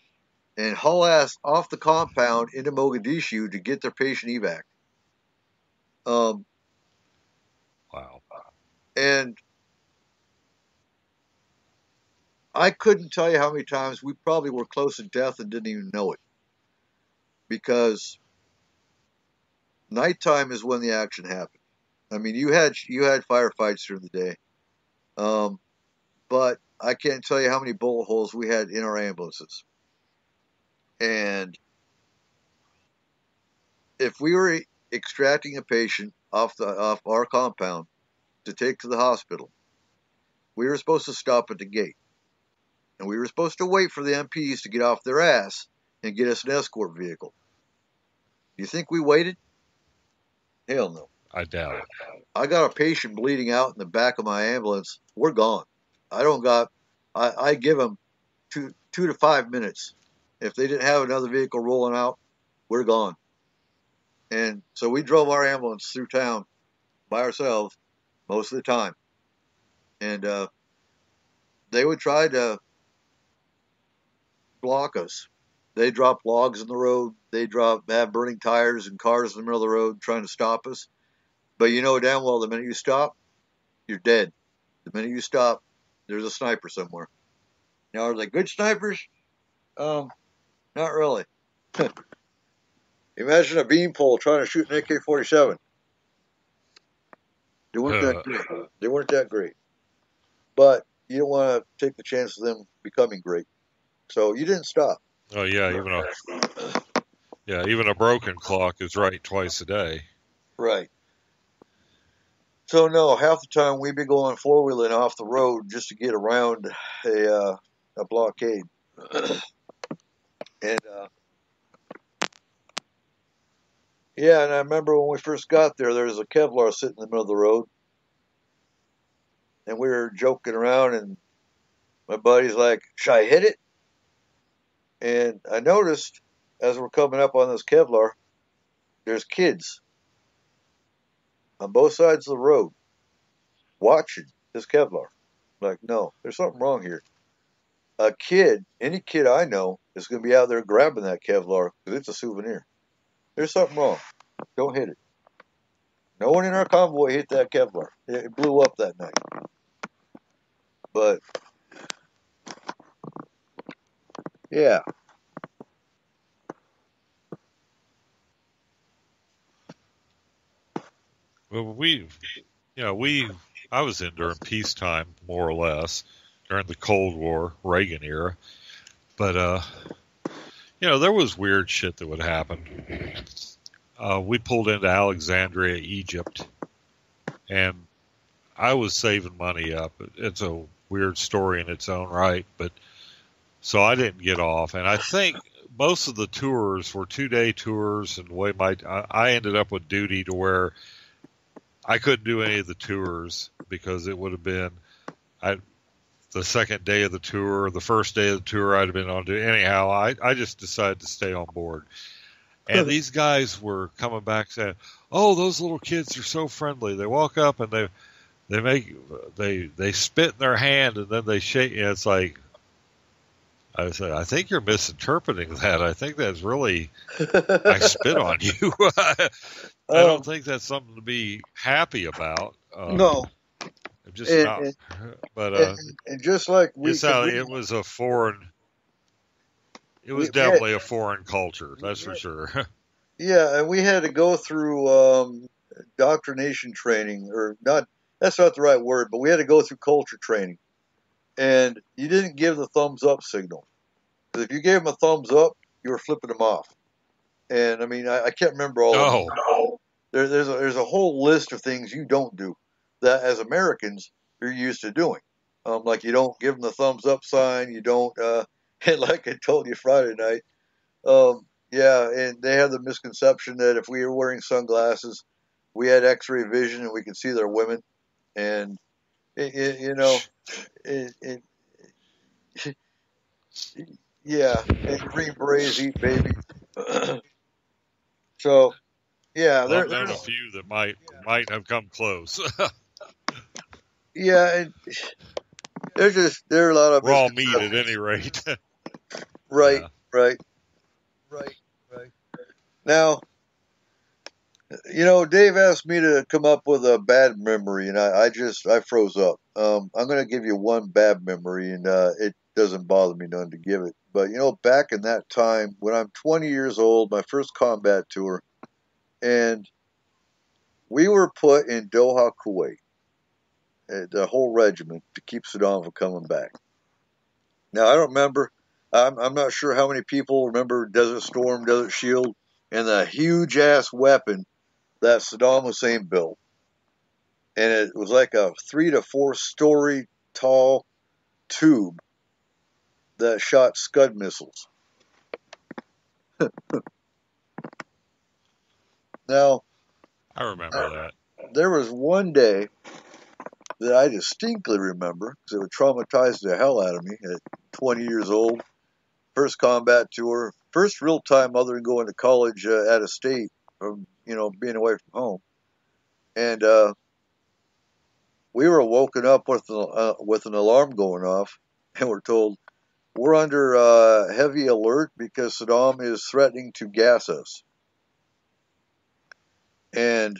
and haul ass off the compound into Mogadishu to get their patient evac. Wow. And I couldn't tell you how many times we probably were close to death and didn't even know it. Because nighttime is when the action happened. I mean, you had firefights during the day. But I can't tell you how many bullet holes we had in our ambulances. And if we were extracting a patient off our compound to take to the hospital, we were supposed to stop at the gate. And we were supposed to wait for the MPs to get off their ass and get us an escort vehicle. Do you think we waited? Hell no. I doubt it. I got a patient bleeding out in the back of my ambulance. We're gone. I give them 2 to 5 minutes. If they didn't have another vehicle rolling out, we're gone. And so we drove our ambulance through town by ourselves most of the time. And they would try to block us. They drop logs in the road. They have burning tires and cars in the middle of the road trying to stop us. But you know damn well the minute you stop, you're dead. The minute you stop, there's a sniper somewhere. Now, are they good snipers? Not really. Imagine a beanpole trying to shoot an AK-47. They weren't that great. They weren't that great. But you don't want to take the chance of them becoming great. So you didn't stop. Oh yeah, even a broken clock is right twice a day. Right. So no, half the time we'd be going 4-wheeling off the road just to get around a blockade. And yeah, and I remember when we first got there was a Kevlar sitting in the middle of the road, and we were joking around, and my buddy's like, "Should I hit it?" And I noticed as we're coming up on this Kevlar, there's kids on both sides of the road watching this Kevlar. I'm like, no, there's something wrong here. Any kid I know is going to be out there grabbing that Kevlar because it's a souvenir. There's something wrong. Don't hit it. No one in our convoy hit that Kevlar. It blew up that night. But yeah. Well, I was in during peacetime, more or less, during the Cold War, Reagan era. But, there was weird shit that would happen. We pulled into Alexandria, Egypt, and I was saving money up. It's a weird story in its own right, but so I didn't get off. And I think most of the tours were 2-day tours, and the way I ended up with duty to where I couldn't do any of the tours because it would have been the second day of the tour, the first day of the tour I'd have been on duty. Anyhow, I just decided to stay on board. And these guys were coming back saying, "Oh, those little kids are so friendly. They walk up and they spit in their hand and then they shake." And it's like, I said, I think you're misinterpreting that. I think that's really, I spit on you. I don't think that's something to be happy about. No. I'm just And, not. and, But and just like we, it was a foreign. It was definitely a foreign culture. That's for sure. Yeah, and we had to go through indoctrination training, or not. That's not the right word, but we had to go through culture training. And you didn't give the thumbs up signal. Because if you gave them a thumbs up, you were flipping them off. And I mean, I can't remember all of them. There's a whole list of things you don't do that as Americans you're used to doing. Like you don't give them the thumbs up sign. You don't, and like I told you Friday night, yeah, and they have the misconception that if we were wearing sunglasses, we had X-ray vision and we could see their women. And yeah, and Green Berets eat babies. So, yeah, I've known a few that might have come close. Yeah, and there are a lot of raw meat at any rate. Right. Now, Dave asked me to come up with a bad memory, and I froze up. I'm going to give you one bad memory, and it doesn't bother me none to give it. But, back in that time, when I'm 20 years old, my first combat tour, and we were put in Doha, Kuwait, the whole regiment, to keep Saddam from coming back. Now, I don't remember. I'm not sure how many people remember Desert Storm, Desert Shield, and the huge-ass weapon that Saddam Hussein built. And it was like a 3 to 4 story tall tube that shot Scud missiles. Now, I remember that. There was one day that I distinctly remember, because it would traumatize the hell out of me at 20 years old. First combat tour, first real time other than going to college out of state, from being away from home. And we were woken up with an alarm going off, and we're told we're under heavy alert because Saddam is threatening to gas us. And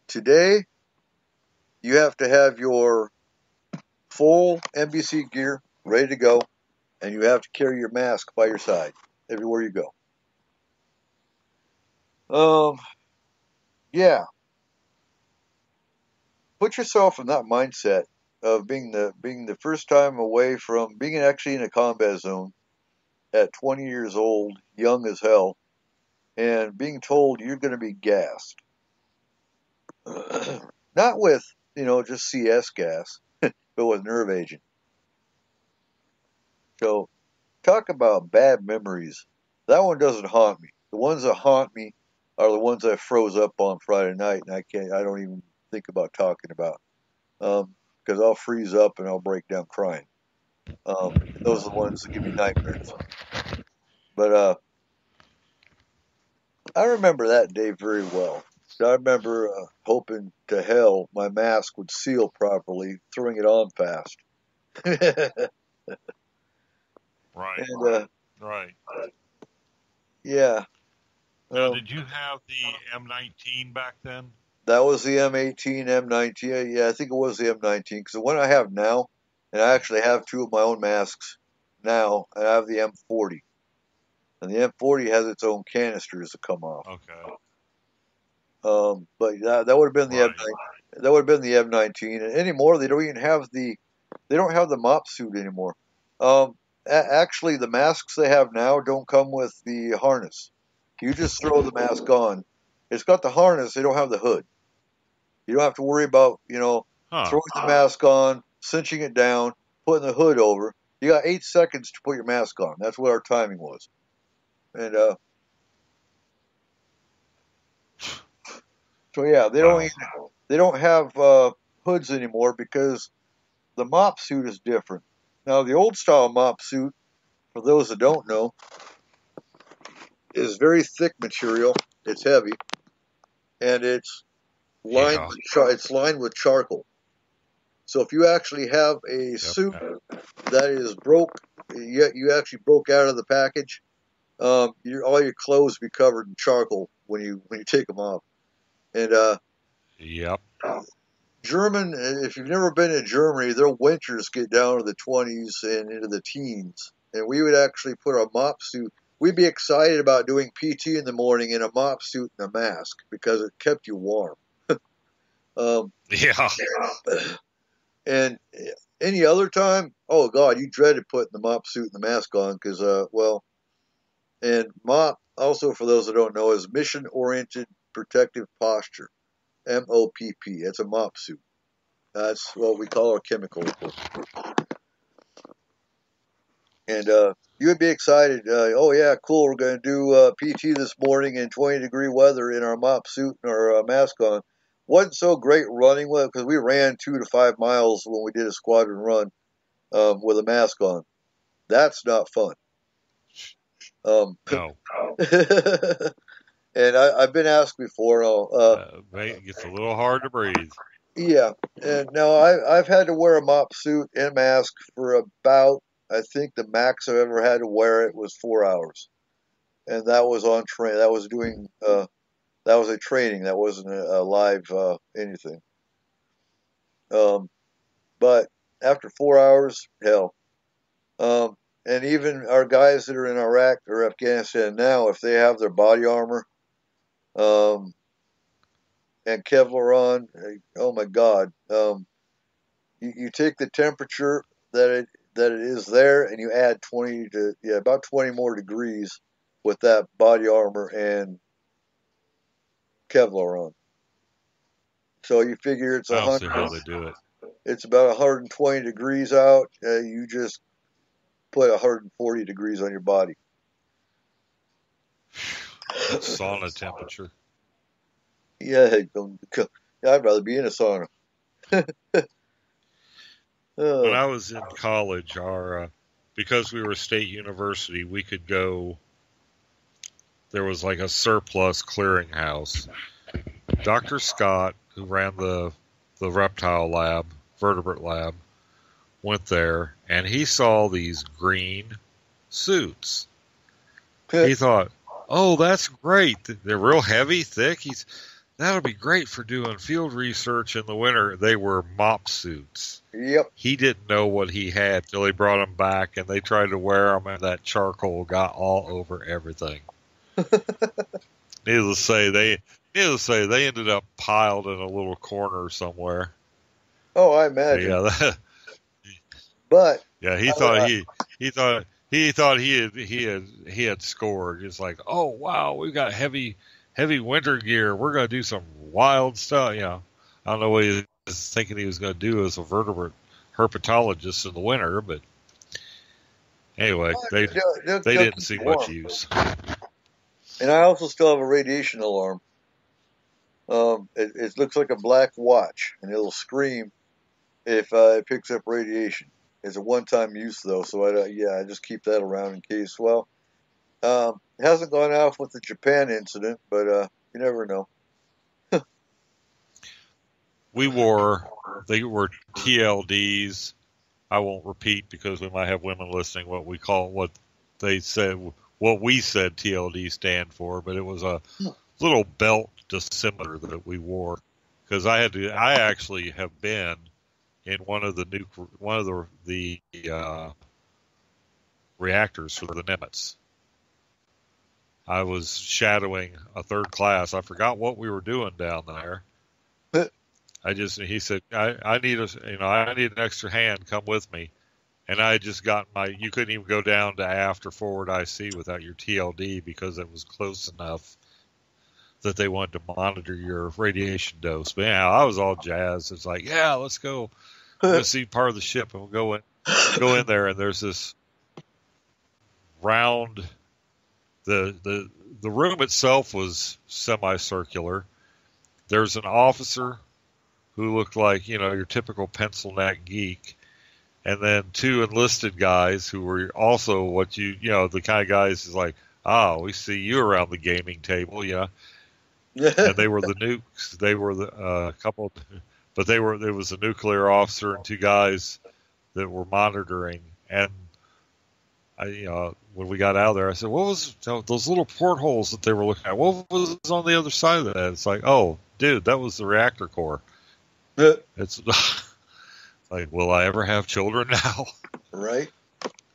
today, you have to have your full NBC gear ready to go, and you have to carry your mask by your side everywhere you go. Yeah. Put yourself in that mindset of being the first time away from being actually in a combat zone at 20 years old, young as hell, and being told you're going to be gassed. Not with, just CS gas, but with nerve agent. So, talk about bad memories. That one doesn't haunt me. The ones that haunt me are the ones I froze up on Friday night, and I don't even think about talking about, because I'll freeze up and I'll break down crying. Those are the ones that give me nightmares. But I remember that day very well. I remember hoping to hell my mask would seal properly, throwing it on fast. Right. And, right. Yeah. Now, did you have the M19 back then? That was the M18, M19. Yeah, I think it was the M19, because the one I have now, and I actually have two of my own masks now, and I have the M40. And the M40 has its own canisters that come off. Okay. But that would have been the M19. That would have been the M19. And anymore, they don't have the mop suit anymore. Actually, the masks they have now don't come with the harness. You just throw the mask on. It's got the harness. They don't have the hood. You don't have to worry about, throwing the mask on, cinching it down, putting the hood over. You got 8 seconds to put your mask on. That's what our timing was. And so yeah, they don't have hoods anymore because the mop suit is different. Now the old style mop suit, for those that don't know, is very thick material. It's heavy, and it's lined with charcoal. So if you actually have a suit that is broke you actually broke out of the package, all your clothes be covered in charcoal when you take them off. And Yep. German, if you've never been to Germany, their winters get down to the 20s and into the teens. And we would actually put a mop suit. We'd be excited about doing PT in the morning in a mop suit and a mask because it kept you warm. Yeah. And any other time, oh God, you dreaded putting the mop suit and the mask on because, and MOP, also for those that don't know, is Mission Oriented Protective Posture. MOPP. That's a mop suit. That's what we call our chemical. And you would be excited. Oh yeah, cool. We're going to do PT this morning in 20-degree weather in our mop suit and our mask on. Wasn't so great running with because we ran 2 to 5 miles when we did a squadron run with a mask on. That's not fun. No. And I've been asked before. It gets a little hard to breathe. Yeah, and no, I've had to wear a mop suit and mask for about, I think the max I've ever had to wear it was 4 hours, and that was on train. That was doing that was a training. That wasn't a live anything. But after 4 hours, hell. And even our guys that are in Iraq or Afghanistan now, if they have their body armor, and Kevlar on, oh my God! You take the temperature that it is there, and you add about 20 more degrees with that body armor and Kevlar on. So you figure it's I don't see how they do it. It's about 120 degrees out. You just put 140 degrees on your body. That's sauna temperature. Yeah, I'd rather be in a sauna. When I was in college, because we were a state university, we could go. There was like a surplus clearinghouse. Dr. Scott, who ran the reptile lab, vertebrate lab, went there, and he saw these green suits. He thought, "Oh, that's great. They're real heavy, thick. That'll be great for doing field research in the winter." They were mop suits. Yep. He didn't know what he had till he brought them back, and they tried to wear them, and that charcoal got all over everything. Needless to say, they ended up piled in a little corner somewhere. Oh, I imagine. Yeah. But yeah, he thought he had scored. It's like, oh wow, we've got heavy winter gear. We're going to do some wild stuff. You know, I don't know what he was thinking he was going to do as a vertebrate herpetologist in the winter, but anyway, they didn't see much use. And I also still have a radiation alarm. It looks like a black watch, and it'll scream if it picks up radiation. It's a one-time use, though, so I just keep that around in case. Well, it hasn't gone off with the Japan incident, but you never know. They were TLDs. I won't repeat because we might have women listening what we said TLD stand for, but it was a little belt dosimeter that we wore because I actually have been in one of the reactors for the Nimitz. I was shadowing a third class. I forgot what we were doing down there. He said, I need an extra hand. Come with me. And I just got you couldn't even go down to aft or forward IC without your TLD because it was close enough that they wanted to monitor your radiation dose. But yeah, I was all jazzed. It's like, yeah, let's go. We're going to see part of the ship, and we'll go in there, and there's this round. The room itself was semicircular. There's an officer who looked like, your typical pencil neck geek, and then two enlisted guys who were also what the kind of guys is like, we see you around the gaming table, and they were the nukes. They were the couple, but there was a nuclear officer and two guys that were monitoring, and when we got out of there, I said, "What was those little portholes that they were looking at? What was on the other side of that?" It's like, "Oh, dude, that was the reactor core." It's like, will I ever have children now? Right.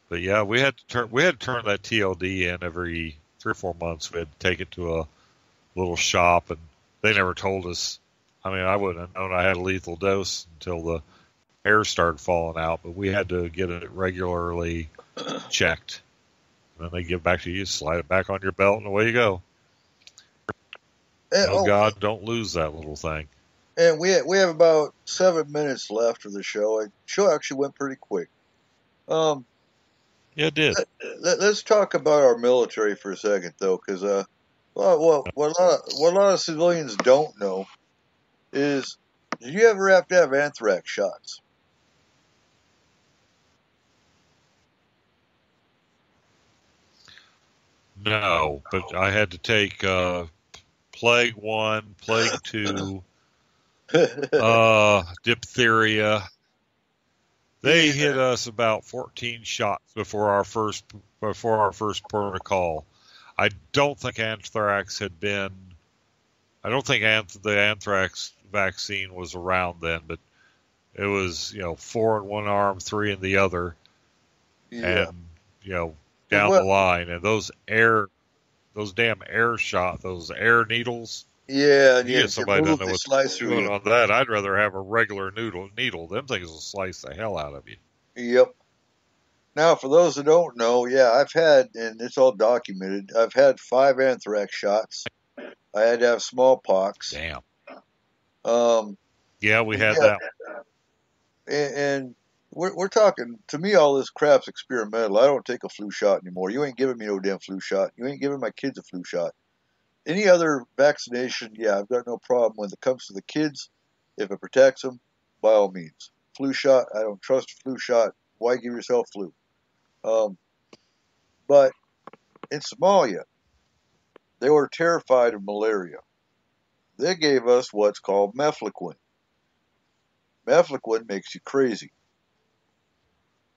But yeah, we had to turn that TLD in every 3 or 4 months. We had to take it to a little shop, and they never told us. I mean, I wouldn't have known I had a lethal dose until the hair started falling out, but we had to get it regularly checked. And then they give it back to you, slide it back on your belt, and away you go. And, God, don't lose that little thing. And we have about 7 minutes left of the show. The show actually went pretty quick. Yeah, it did. Let's talk about our military for a second, though, because what a lot of civilians don't know is, did you ever have to have anthrax shots? No, but I had to take Plague 1, Plague 2, diphtheria. They hit us about 14 shots before our first protocol. I don't think anthrax had been. I don't think the anthrax vaccine was around then, but it was 4 in one arm, 3 in the other, and down the line, and those damn those air needles. Yeah, you get somebody doesn't know what's going on that. I'd rather have a regular needle. Them things will slice the hell out of you. Yep. Now, for those that don't know, I've had, and it's all documented, I've had 5 anthrax shots. I had to have smallpox. Damn. Yeah, we had that. And we're talking, to me, all this crap's experimental. I don't take a flu shot anymore. You ain't giving me no damn flu shot. You ain't giving my kids a flu shot. Any other vaccination, I've got no problem when it comes to the kids. If it protects them, by all means. Flu shot, I don't trust a flu shot. Why give yourself flu? But in Somalia, they were terrified of malaria. They gave us what's called mefloquine. Mefloquine makes you crazy.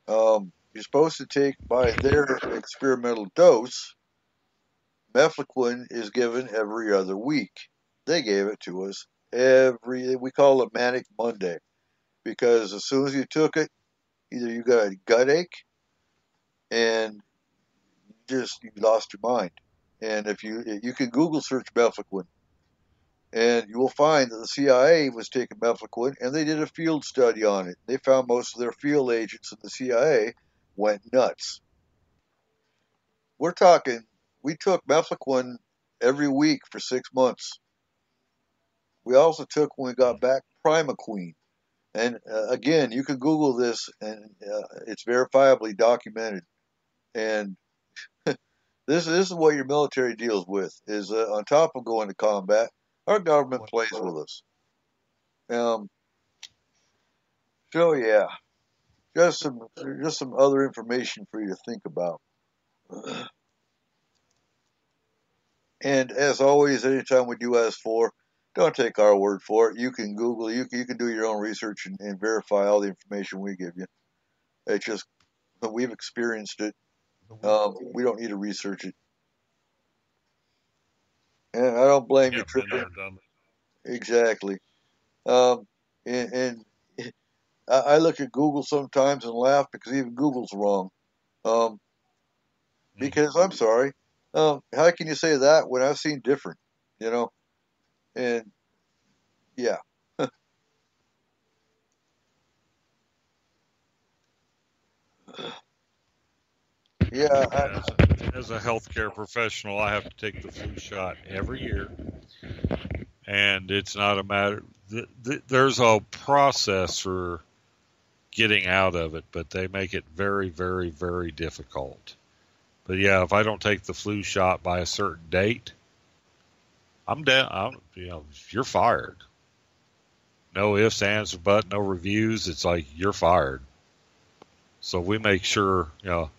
You're supposed to take, by their experimental dose, mefloquine is given every other week. They gave it to us we call it Manic Monday, because as soon as you took it, either you got a gut ache and you lost your mind. And if you can Google search mefloquine, and you will find that the CIA was taking mefloquine, and they did a field study on it. They found most of their field agents in the CIA went nuts. We're talking, we took mefloquine every week for 6 months. We also took, when we got back, Primaquine. And again, you can Google this, and it's verifiably documented. And this is what your military deals with, is on top of going to combat, our government plays with us. So yeah, just some other information for you to think about. And as always, anytime we do S4, don't take our word for it. You can Google, you can do your own research and verify all the information we give you. It's just, we've experienced it. We don't need to research it. And I don't blame you, Tripper. Exactly. And I look at Google sometimes and laugh because even Google's wrong. Because I'm sorry, how can you say that when I've seen different, And yeah. As a healthcare professional, I have to take the flu shot every year, and it's not a matter. There's a process for getting out of it, but they make it very, very, very difficult. But yeah, if I don't take the flu shot by a certain date, I'm down. You're fired. No ifs, ands, or buts, no reviews. It's like you're fired. So we make sure, I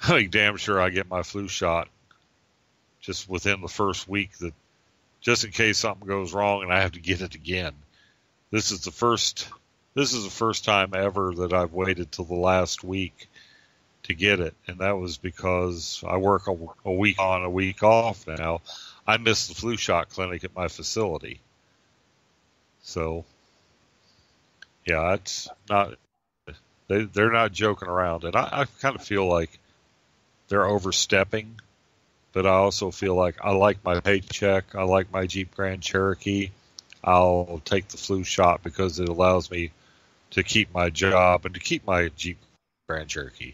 make damn sure I get my flu shot just within the first week, that just in case something goes wrong and I have to get it again. This is the first time ever that I've waited till the last week to get it, and that was because I work a week on, a week off now. I missed the flu shot clinic at my facility. So, yeah, it's not, they're not joking around. And I kind of feel like they're overstepping, but I also feel like I like my paycheck. I like my Jeep Grand Cherokee. I'll take the flu shot because it allows me to keep my job and to keep my Jeep Grand Cherokee.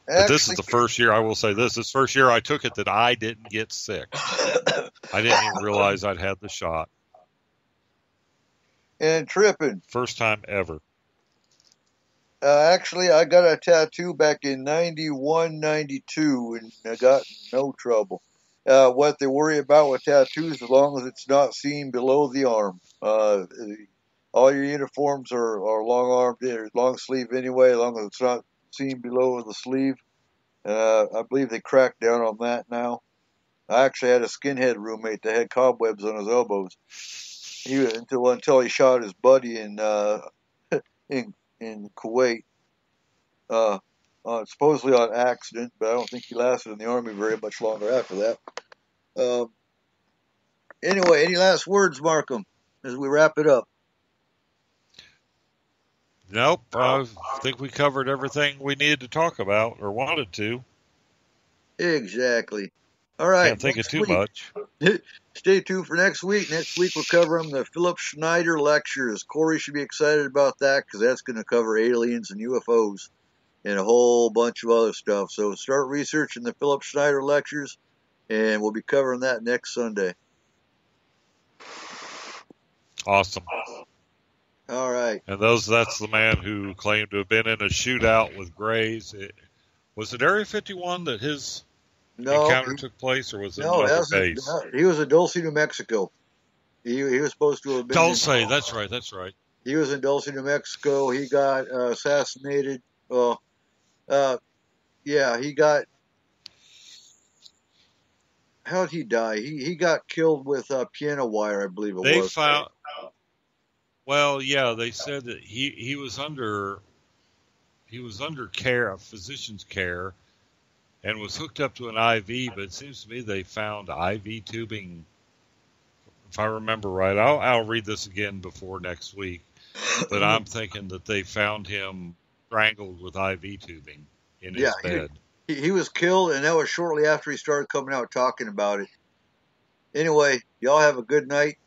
But this is the first year, I will say this is the first year I took it that I didn't get sick. I didn't even realize I'd had the shot. And tripping. First time ever. Actually, I got a tattoo back in 91, 92, and I got no trouble. What they worry about with tattoos, as long as it's not seen below the arm. All your uniforms are long-armed, or long sleeve anyway, as long as it's not seen below the sleeve. I believe they cracked down on that now. I actually had a skinhead roommate that had cobwebs on his elbows. Until he shot his buddy in Kuwait. Supposedly on accident, but I don't think he lasted in the Army very much longer after that. Anyway, any last words, Markham, as we wrap it up? Nope. I think we covered everything we needed to talk about or wanted to. Exactly. All right. Can't think of too much. Stay tuned for next week. Next week we're covering the Philip Schneider lectures. Corey should be excited about that because that's going to cover aliens and UFOs and a whole bunch of other stuff. So start researching the Philip Schneider lectures, and we'll be covering that next Sunday. Awesome. All right. And that's the man who claimed to have been in a shootout with Grays. Was it Area 51 that his encounter took place, or was it another base? He was in Dulce, New Mexico. He was supposed to have been Dulce, that's right. He was in Dulce, New Mexico. He got assassinated. Well, he got... How'd he die? He got killed with piano wire, I believe it was. Well, yeah, they said that he was under care, a physician's care, and was hooked up to an IV. But it seems to me they found IV tubing. If I remember right, I'll read this again before next week. But I'm thinking that they found him strangled with IV tubing in his bed. He was killed, and that was shortly after he started coming out talking about it. Anyway, y'all have a good night.